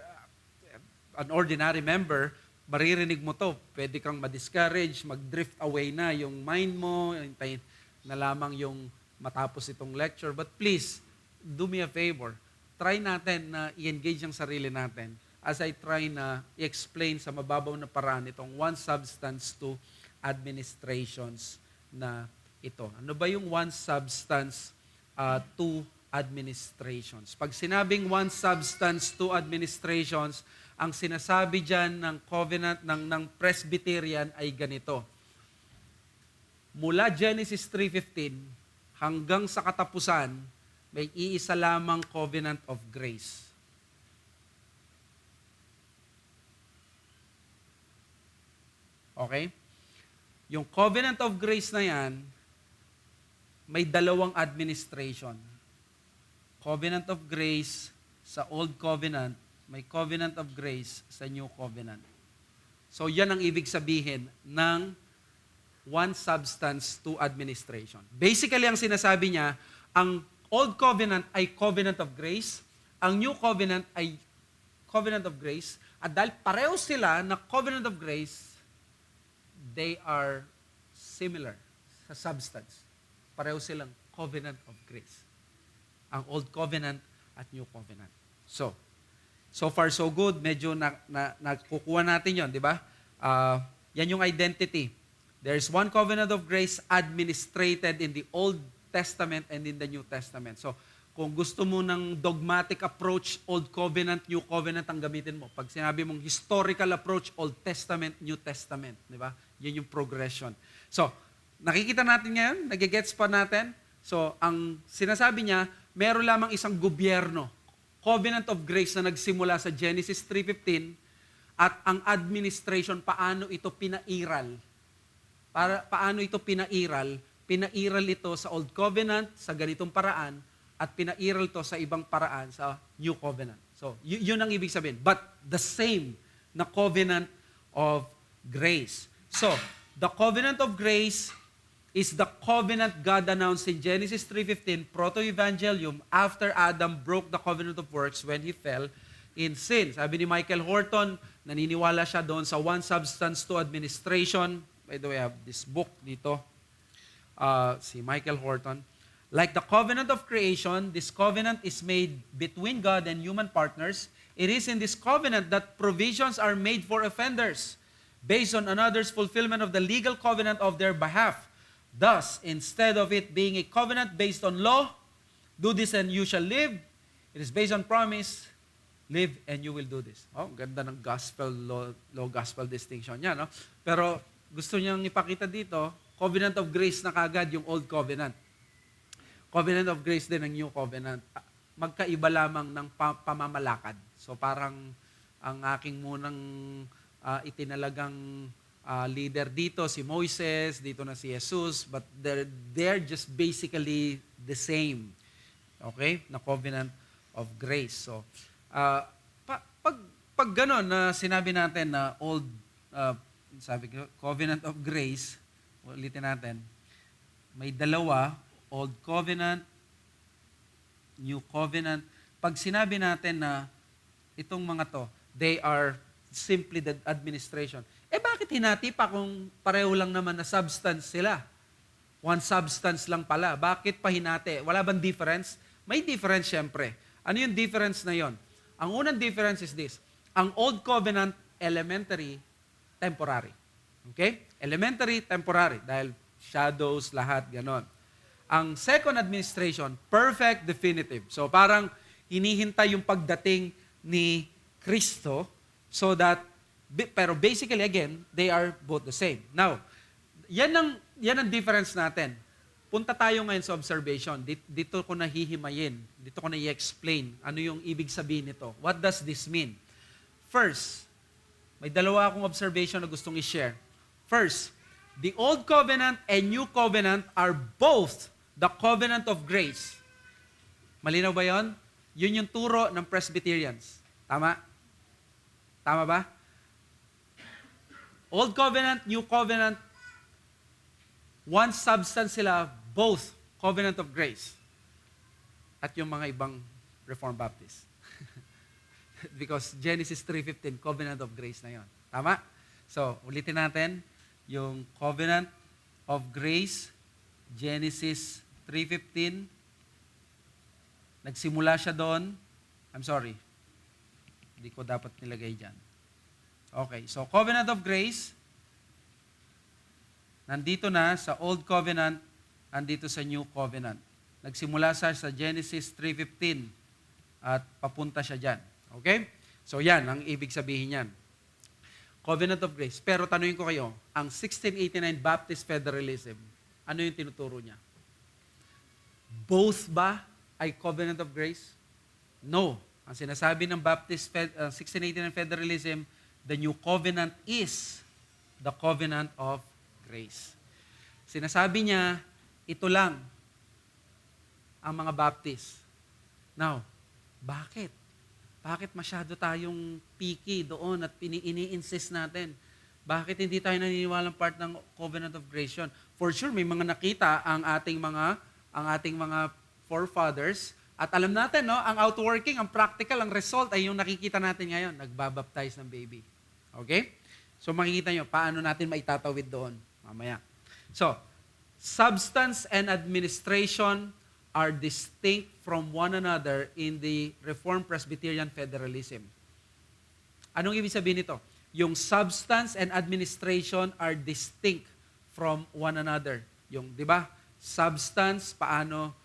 an ordinary member, maririnig mo to, pwede kang ma-discourage, mag-drift away na yung mind mo, hintayin na lamang yung matapos itong lecture. But please, do me a favor. Try natin na i-engage ang sarili natin as I try na i-explain sa mababaw na paraan itong one substance, two administrations na ito. Ano ba yung one substance, two administrations? Pag sinabing one substance, two administrations, ang sinasabi dyan ng covenant ng Presbyterian ay ganito. Mula Genesis 3:15 hanggang sa katapusan, may iisa lamang covenant of grace. Okay? Yung covenant of grace na yan, may dalawang administration. Covenant of grace sa Old Covenant, may covenant of grace sa New Covenant. So yan ang ibig sabihin ng one substance, two administration. Basically, ang sinasabi niya, ang Old Covenant ay covenant of grace, ang New Covenant ay covenant of grace, at dahil pareho sila na covenant of grace, they are similar sa substance. Pareho silang covenant of grace. Ang Old Covenant at New Covenant. So far so good, medyo nakukuha natin yon, di ba? Yan yung identity. There's one covenant of grace administrated in the Old Testament and in the New Testament. So, kung gusto mo ng dogmatic approach, Old Covenant, New Covenant ang gamitin mo. Pag sinabi mong historical approach, Old Testament, New Testament. Di ba? Yan yung progression. So, nakikita natin ngayon, nagigets pa natin. So, ang sinasabi niya, meron lamang isang gobyerno, covenant of grace na nagsimula sa Genesis 3:15, at ang administration, paano ito pinairal. Paano ito pinairal? Pinairal ito sa Old Covenant, sa ganitong paraan, at pinairal ito sa ibang paraan sa New Covenant. So, yun ang ibig sabihin. But the same na covenant of grace. So, the covenant of grace is the covenant God announced in Genesis 3:15, proto-evangelium, after Adam broke the covenant of works when he fell in sin. Sabi ni Michael Horton, naniniwala siya doon sa one substance, two administration. By the way, I have this book dito. Si Michael Horton. Like the covenant of creation, this covenant is made between God and human partners. It is in this covenant that provisions are made for offenders based on another's fulfillment of the legal covenant of their behalf. Thus, instead of it being a covenant based on law, do this and you shall live, it is based on promise, live and you will do this. Oh, ganda ng gospel, law gospel distinction niya, no? Pero gusto niyang ipakita dito, covenant of grace na kagad yung Old Covenant. Covenant of grace din ang New Covenant. Magkaiba lamang ng pamamalakad. So parang ang aking munang itinalagang leader dito, si Moises, dito na si Jesus, but they're just basically the same. Okay? Na covenant of grace. So, pag gano'n na sinabi natin na old, sabi ko, covenant of grace, ulitin natin, may dalawa, Old Covenant, New Covenant. Pag sinabi natin na itong mga to, they are simply the administration. Bakit hinati pa kung pareho lang naman na substance sila? One substance lang pala. Bakit pa hinati? Wala bang difference? May difference syempre. Ano yung difference na yon? Ang unang difference is this. Ang Old Covenant, elementary, temporary. Okay? Elementary, temporary. Dahil shadows, lahat, ganon. Ang second administration, perfect, definitive. So parang hinihintay yung pagdating ni Kristo so that, pero basically again, they are both the same. Now, yan ang difference natin. Punta tayo ngayon sa observation. Dito ko nahihimayin. Dito ko na i-explain ano yung ibig sabihin nito. What does this mean? First, may dalawa akong observation na gustong i-share. First, the Old Covenant and New Covenant are both the covenant of grace. Malinaw ba yon? Yun yung turo ng Presbyterians. Tama? Tama ba? Old Covenant, New Covenant, one substance sila, both covenant of grace. At yung mga ibang Reformed Baptist. Because Genesis 3:15, covenant of grace na yon. Tama? So, ulitin natin, yung covenant of grace, Genesis 3:15, nagsimula siya doon. I'm sorry. Hindi ko dapat nilagay dyan. Okay, so covenant of grace, nandito na sa Old Covenant, nandito sa New Covenant. Nagsimula siya sa Genesis 3:15 at papunta siya dyan. Okay? So yan, ang ibig sabihin yan. Covenant of grace. Pero tanungin ko kayo, ang 1689 Baptist Federalism, ano yung tinuturo niya? Both ba ay covenant of grace? No. Ang sinasabi ng 1689 Federalism, the new covenant is the covenant of grace. Sinasabi niya, ito lang ang mga Baptist. Now, bakit? Bakit masyado tayong picky doon at ini-insist natin? Bakit hindi tayo naniniwalang part ng covenant of grace yun? For sure, may mga nakita ang ating mga forefathers. At alam natin, no, ang outworking, ang practical, ang result ay yung nakikita natin ngayon. Nagbabaptize ng baby. Okay? So makikita nyo, paano natin maitatawid doon mamaya. So, substance and administration are distinct from one another in the Reformed Presbyterian Federalism. Anong ibig sabihin nito? Yung substance and administration are distinct from one another. Yung, di ba? Substance, paano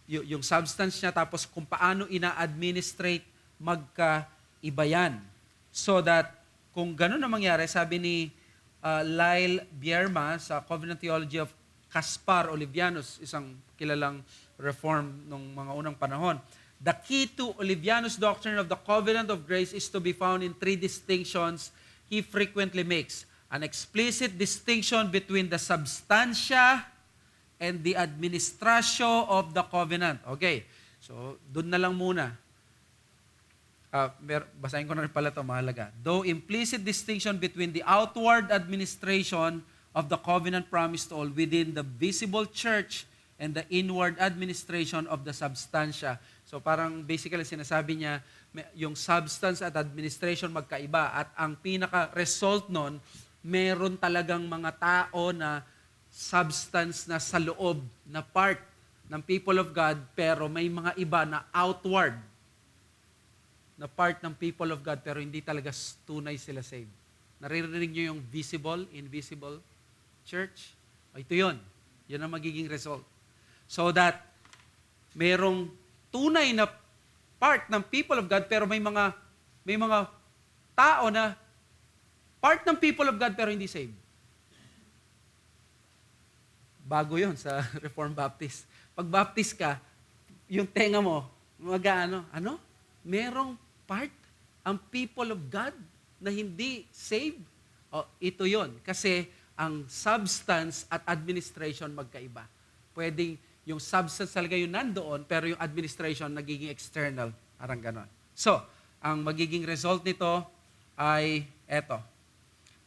yung substance niya, tapos kung paano ina-administrate, magkaiba yan. So that, kung ganun na mangyari, sabi ni Lyle Bierma sa Covenant Theology of Caspar Olivianus, isang kilalang reform nung mga unang panahon. The key to Olivianus' doctrine of the covenant of grace is to be found in three distinctions he frequently makes. An explicit distinction between the substantia and the administratio of the covenant. Okay, so doon na lang muna. Basahin ko na rin pala ito, mahalaga. Though implicit distinction between the outward administration of the covenant promised to all within the visible church and the inward administration of the substantia. So parang basically sinasabi niya, yung substance at administration magkaiba. At ang pinaka-result nun, meron talagang mga tao na substance na sa loob, na part ng people of God, pero may mga iba na outward, na part ng people of God, pero hindi talaga tunay sila saved. Naririnig niyo yung visible, invisible church? O, ito yun. Yun ang magiging result. So that merong tunay na part ng people of God pero may mga tao na part ng people of God pero hindi saved. Bago 'yon sa Reformed Baptist. Pag Baptist ka, yung tenga mo merong part ang people of God na hindi saved. O, ito 'yon kasi ang substance at administration magkaiba. Pwedeng yung substance talaga yung nandoon, pero yung administration nagiging external. Parang ganon. So, ang magiging result nito ay eto.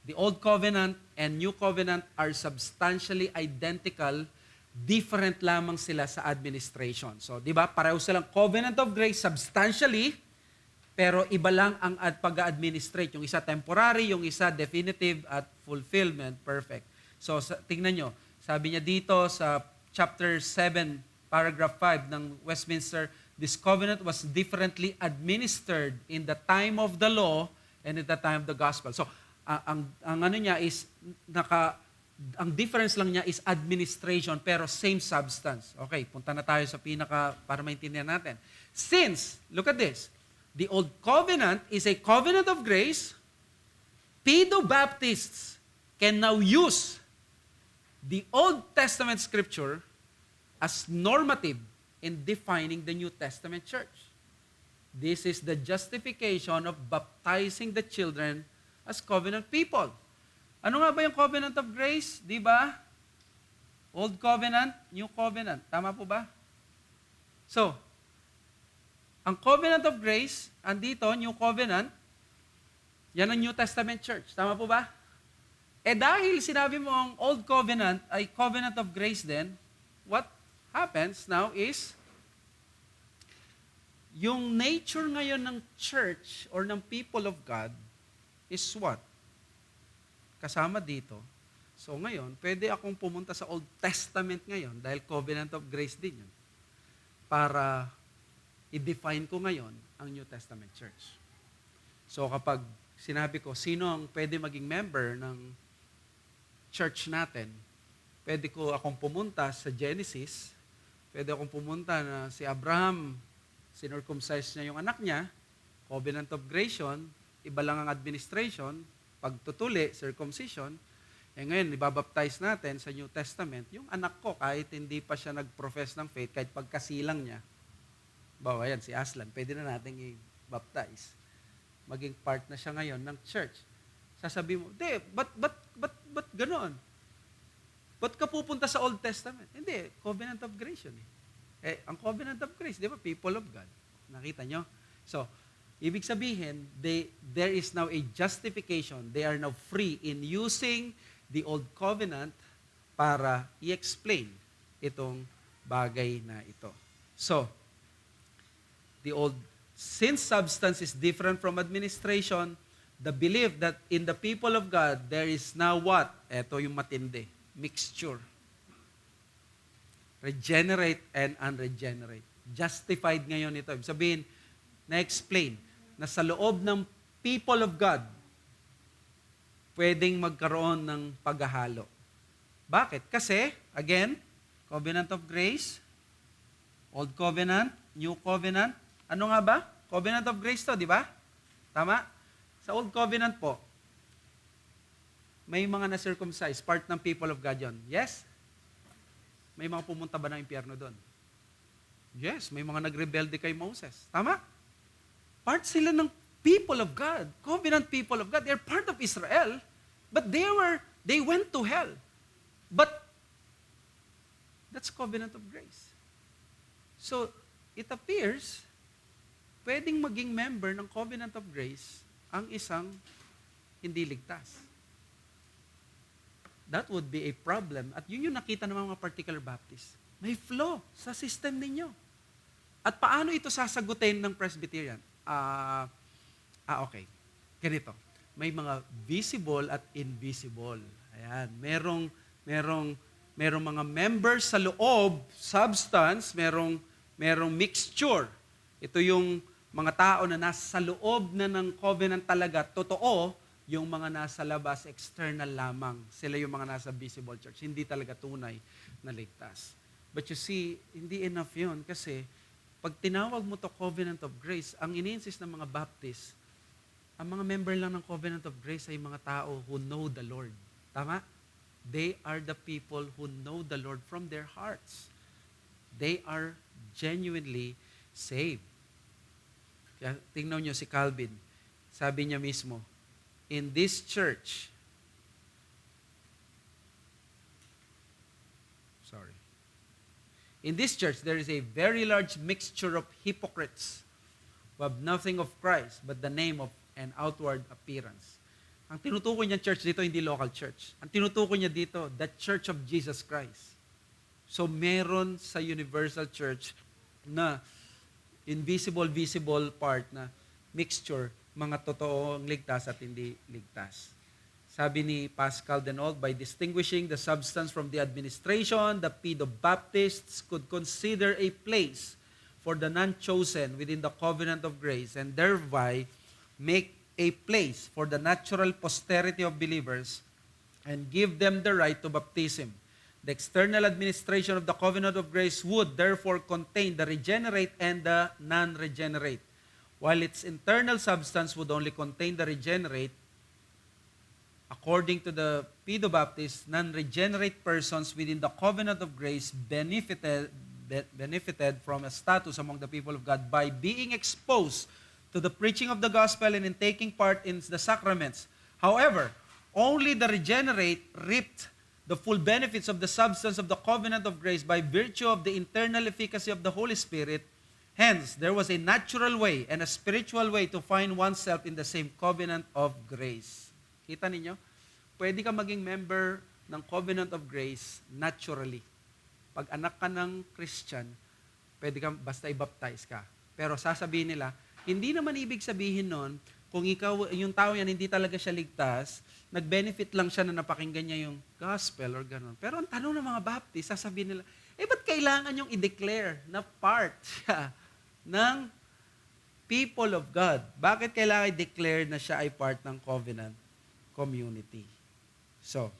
The Old Covenant and New Covenant are substantially identical, different lamang sila sa administration. So, di ba, pareho silang Covenant of Grace substantially, pero iba lang ang pag-administrate. Yung isa temporary, yung isa definitive at fulfillment, perfect. So, tingnan nyo, sabi niya dito sa chapter 7, paragraph 5 ng Westminster, this covenant was differently administered in the time of the law and at the time of the gospel. So, ang ano niya is, ang difference lang niya is administration, pero same substance. Okay, punta na tayo sa para maintindihan natin. Since, look at this, the Old Covenant is a covenant of grace, Pedo-Baptists can now use the Old Testament scripture as normative in defining the New Testament church. This is the justification of baptizing the children as covenant people. Ano nga ba yung covenant of grace? Di ba? Old covenant, new covenant. Tama po ba? So, ang covenant of grace, andito, new covenant, yan ang New Testament church. Tama po ba? Dahil sinabi mo ang Old Covenant ay covenant of grace din, what happens now is, yung nature ngayon ng church or ng people of God is what? Kasama dito. So ngayon, pwede akong pumunta sa Old Testament ngayon dahil covenant of grace din yun. Para i-define ko ngayon ang New Testament church. So kapag sinabi ko, sino ang pwede maging member ng church natin, pwede ko akong pumunta sa Genesis, pwede akong pumunta na si Abraham, sinircumcise niya yung anak niya, covenant of grace, iba lang ang administration, pagtutuli, circumcision, Ngayon, ibabaptize natin sa New Testament, yung anak ko, kahit hindi pa siya nag-profess ng faith, kahit pagkasilang niya, bawa yan, si Aslan, pwede na natin i-baptize. Maging part na siya ngayon ng church. Sasabihin mo, ba't ganoon? Ba't ka pupunta sa Old Testament? Hindi, covenant of grace yun ang covenant of grace, di ba? People of God. Nakita nyo? So, ibig sabihin, there is now a justification. They are now free in using the old covenant para i-explain itong bagay na ito. So, since substance is different from administration, the belief that in the people of God, there is now what? Ito yung matindi. Mixture. Regenerate and unregenerate. Justified ngayon ito. Ibig sabihin, na-explain na sa loob ng people of God, pwedeng magkaroon ng paghahalo. Bakit? Kasi, again, covenant of grace, old covenant, new covenant. Ano nga ba? Covenant of grace to, di ba? Tama? Sa old covenant po, may mga na-circumcise, part ng people of God yon. Yes? May mga pumunta ba ng impyerno doon? Yes, may mga nagrebelde kay Moses. Tama? Part sila ng people of God, covenant people of God. They're part of Israel, but they went to hell. But that's covenant of grace. So, it appears, pwedeng maging member ng covenant of grace ang isang hindi ligtas. That would be a problem. At yun yung nakita ng mga particular Baptist. May flaw sa system ninyo. At paano ito sasagutin ng Presbyterian? Okay. Ganito. May mga visible at invisible. Ayan. Merong mga members sa loob, substance, merong mixture. Ito yung mga tao na nasa loob na ng covenant talaga, totoo, yung mga nasa labas, external lamang. Sila yung mga nasa visible church. Hindi talaga tunay na ligtas. But you see, hindi enough yun kasi pag tinawag mo to covenant of grace, ang iniinsist ng mga Baptist, ang mga member lang ng covenant of grace ay mga tao who know the Lord. Tama? They are the people who know the Lord from their hearts. They are genuinely saved. Kaya tingnan nyo si Calvin. Sabi niya mismo, in this church, there is a very large mixture of hypocrites who have nothing of Christ but the name of an outward appearance. Ang tinutukoy niya church dito, hindi local church. Ang tinutukoy niya dito, the Church of Jesus Christ. So meron sa universal church na invisible, visible part na mixture, mga totoong ligtas at hindi ligtas. Sabi ni Pascal Denold, by distinguishing the substance from the administration, the Pedobaptists could consider a place for the non-chosen within the covenant of grace and thereby make a place for the natural posterity of believers and give them the right to baptism. The external administration of the covenant of grace would therefore contain the regenerate and the non-regenerate, while its internal substance would only contain the regenerate. According to the Pedobaptists, non-regenerate persons within the covenant of grace benefited from a status among the people of God by being exposed to the preaching of the gospel and in taking part in the sacraments. However, only the regenerate reaped the full benefits of the substance of the covenant of grace by virtue of the internal efficacy of the Holy Spirit. Hence, there was a natural way and a spiritual way to find oneself in the same covenant of grace. Kita ninyo? Pwede ka maging member ng covenant of grace naturally. Pag anak ka ng Christian, pwede ka basta i-baptize ka. Pero sasabihin nila, hindi naman ibig sabihin nun, kung ikaw, yung tao yan, hindi talaga siya ligtas, nag-benefit lang siya na napakinggan niya yung gospel or gano'n. Pero ang tanong ng mga Baptist, sasabihin nila, ba't kailangan yung i-declare na part siya ng people of God? Bakit kailangan i-declare na siya ay part ng covenant community? So,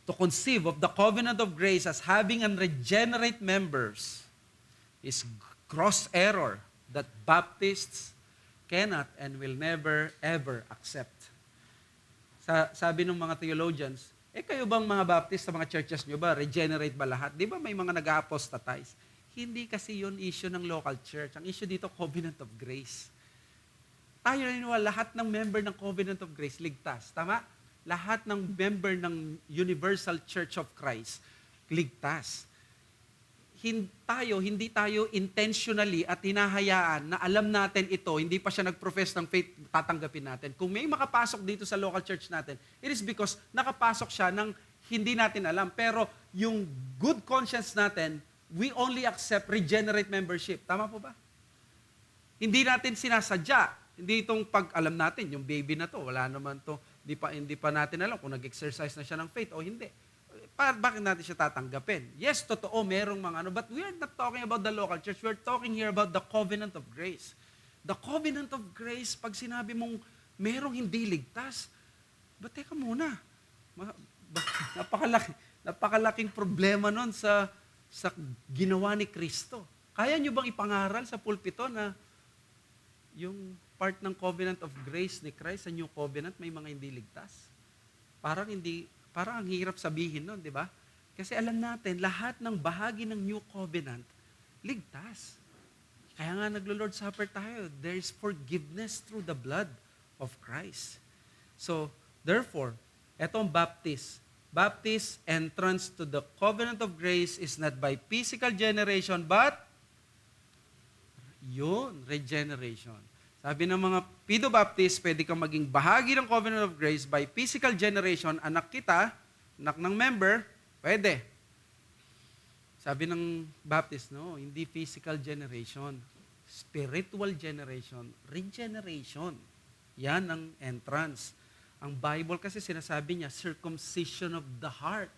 to conceive of the covenant of grace as having unregenerate members is gross error that Baptists cannot and will never ever accept. Sabi ng mga theologians, kayo bang mga Baptist sa mga churches nyo ba, regenerate ba lahat? Di ba may mga nag-apostatize? Hindi kasi yun issue ng local church. Ang issue dito, covenant of grace. Tayo naniniwala, lahat ng member ng covenant of grace, ligtas. Tama? Lahat ng member ng Universal Church of Christ, ligtas. Hindi tayo intentionally at hinahayaan na alam natin ito, hindi pa siya nag-profess ng faith, tatanggapin natin. Kung may makapasok dito sa local church natin, it is because nakapasok siya ng hindi natin alam. Pero yung good conscience natin, we only accept regenerate membership. Tama po ba? Hindi natin sinasadya. Hindi itong pag-alam natin, yung baby na to, wala naman to, hindi pa natin alam kung nag-exercise na siya ng faith o hindi. Bakit natin siya tatanggapin? Yes, totoo, merong mga but we are not talking about the local church. We're talking here about the covenant of grace. The covenant of grace, pag sinabi mong merong hindi ligtas, teka muna. Napakalaking problema nun sa ginawa ni Kristo. Kaya nyo bang ipangaral sa pulpito na yung part ng covenant of grace ni Christ sa new covenant may mga hindi ligtas? Parang ang hirap sabihin nun, di ba? Kasi alam natin, lahat ng bahagi ng New Covenant, ligtas. Kaya nga naglo-Lord's Supper tayo. There is forgiveness through the blood of Christ. So, therefore, etong Baptist entrance to the covenant of grace is not by physical generation, but regeneration. Sabi ng mga Pedo-Baptist, pwede kang maging bahagi ng covenant of grace by physical generation. Anak kita, anak ng member, pwede. Sabi ng Baptist, no, hindi physical generation. Spiritual generation, regeneration. Yan ang entrance. Ang Bible kasi sinasabi niya, circumcision of the heart,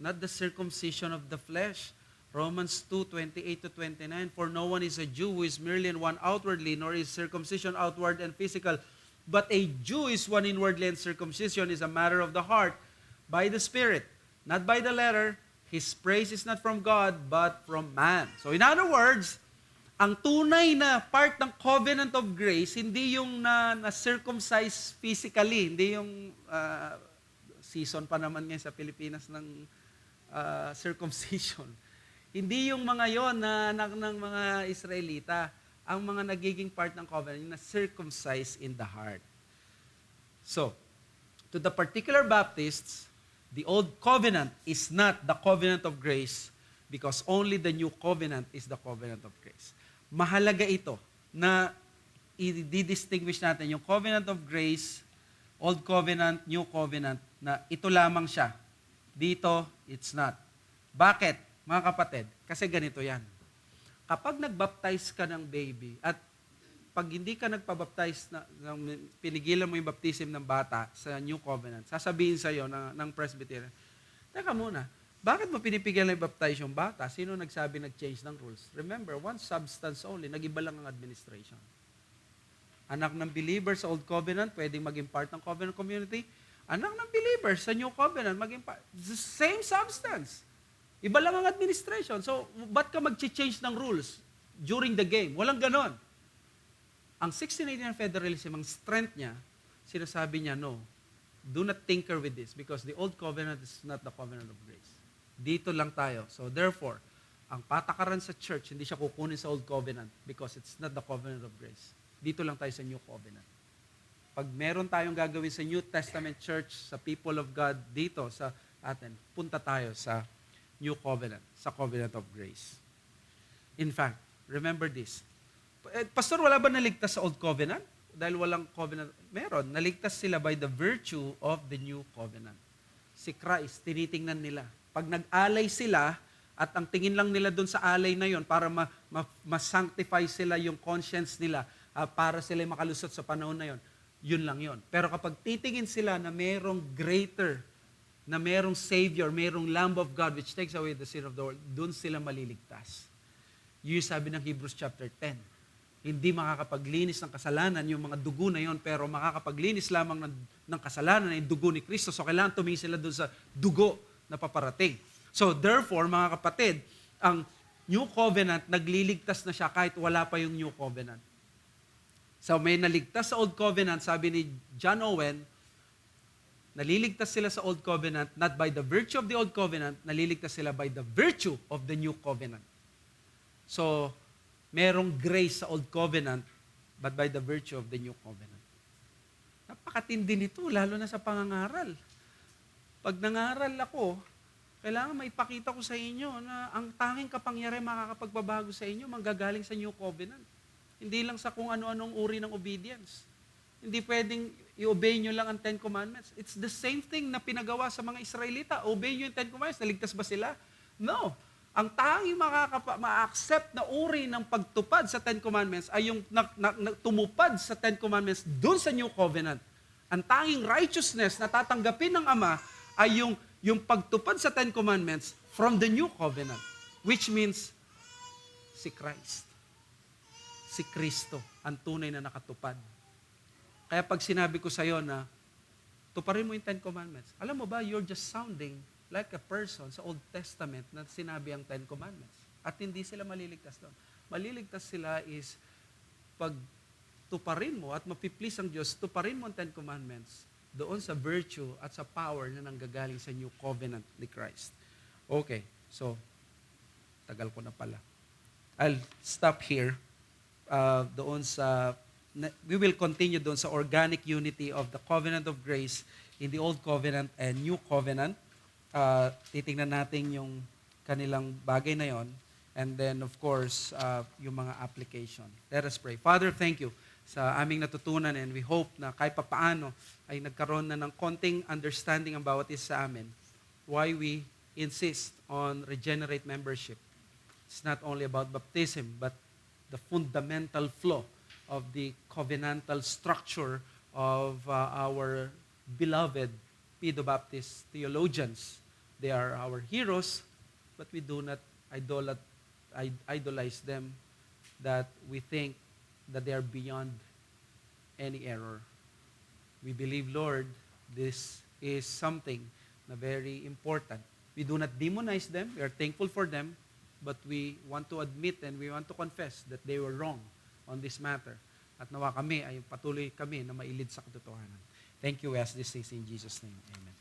not the circumcision of the flesh. Romans 2:28-29, for no one is a Jew who is merely one outwardly, nor is circumcision outward and physical. But a Jew is one inwardly, and circumcision is a matter of the heart, by the Spirit, not by the letter. His praise is not from God, but from man. So in other words, ang tunay na part ng covenant of grace, hindi yung na-circumcise physically, hindi yung season pa naman ngayon sa Pilipinas ng circumcision. Hindi yung mga yon na anak ng mga Israelita, ang mga nagiging part ng covenant, yung na-circumcise in the heart. So, to the particular Baptists, the old covenant is not the covenant of grace because only the new covenant is the covenant of grace. Mahalaga ito na i-distinguish natin yung covenant of grace, old covenant, new covenant, na ito lamang siya. Dito, it's not. Bakit? Mga kapatid, kasi ganito yan. Kapag nag-baptize ka ng baby, at pag hindi ka nagpa-baptize, pinigilan mo yung baptism ng bata sa New Covenant, sasabihin sa'yo ng presbyterian, teka muna, bakit mo pinipigilan yung baptize yung bata? Sino nagsabi nag-change ng rules? Remember, one substance only, nag-iba lang ang administration. Anak ng believer sa Old Covenant, pwedeng maging part ng covenant community. Anak ng believer sa New Covenant, maging part. The same substance. Iba lang ang administration. So, ba't ka mag-change ng rules during the game? Walang ganon. Ang 1689 Federalism, ang strength niya, sinasabi niya, no, do not tinker with this because the old covenant is not the covenant of grace. Dito lang tayo. So, therefore, ang patakaran sa church, hindi siya kukunin sa old covenant because it's not the covenant of grace. Dito lang tayo sa new covenant. Pag meron tayong gagawin sa New Testament church, sa people of God dito sa atin, punta tayo sa New Covenant, sa Covenant of Grace. In fact, remember this. Pastor, wala ba naligtas sa Old Covenant? Dahil walang covenant. Meron. Naligtas sila by the virtue of the New Covenant. Si Christ, tinitingnan nila. Pag nag-alay sila, at ang tingin lang nila doon sa alay na yon para ma-sanctify sila yung conscience nila, para sila makalusot sa panahon na yon, yun lang yon. Pero kapag titingin sila na merong greater, na merong Savior, merong Lamb of God which takes away the sin of the world, doon sila maliligtas. Yun sabi ng Hebrews chapter 10. Hindi makakapaglinis ng kasalanan yung mga dugo na yon, pero makakapaglinis lamang ng kasalanan na yung dugo ni Kristo. So kailangan tumingin sila doon sa dugo na paparating. So therefore, mga kapatid, ang New Covenant, nagliligtas na siya kahit wala pa yung New Covenant. So may naligtas sa Old Covenant, sabi ni John Owen, naliligtas sila sa Old Covenant, not by the virtue of the Old Covenant, naliligtas sila by the virtue of the New Covenant. So, merong grace sa Old Covenant, but by the virtue of the New Covenant. Napakatindi nito, lalo na sa pangangaral. Pag nangaral ako, kailangan maipakita ko sa inyo na ang tanging kapangyarihan makakapagbabago sa inyo, manggagaling sa New Covenant. Hindi lang sa kung ano-anong uri ng obedience. Hindi pwedeng i-obey nyo lang ang Ten Commandments. It's the same thing na pinagawa sa mga Israelita. Obey nyo yung Ten Commandments, naligtas ba sila? No. Ang tanging ma-accept na uri ng pagtupad sa Ten Commandments ay yung tumupad sa Ten Commandments dun sa New Covenant. Ang tanging righteousness na tatanggapin ng Ama ay yung pagtupad sa Ten Commandments from the New Covenant, which means si Christ. Si Kristo, ang tunay na nakatupad. Kaya pag sinabi ko sa iyo na tuparin mo yung Ten Commandments, alam mo ba, you're just sounding like a person sa Old Testament na sinabi ang Ten Commandments. At hindi sila maliligtas doon. Maliligtas sila is pag tuparin mo at mapiplease ang Diyos, tuparin mo ang Ten Commandments doon sa virtue at sa power na nanggagaling sa New Covenant ni Christ. Okay, so, tagal ko na pala. I'll stop here. We will continue doon sa organic unity of the covenant of grace in the Old Covenant and New Covenant. Titingnan natin yung kanilang bagay na yon. And then, of course, yung mga application. Let us pray. Father, thank you sa aming natutunan and we hope na kahit papaano ay nagkaroon na ng konting understanding ang bawat isa sa amin why we insist on regenerate membership. It's not only about baptism, but the fundamental flaw of the covenantal structure of our beloved Pedobaptist theologians. They are our heroes, but we do not idolize them, that we think that they are beyond any error. We believe, Lord, this is something na very important. We do not demonize them. We are thankful for them, but we want to admit and we want to confess that they were wrong on this matter. At nawa kami ay patuloy kami na mailid sa katotohanan. Thank you, we ask this things in Jesus' name. Amen.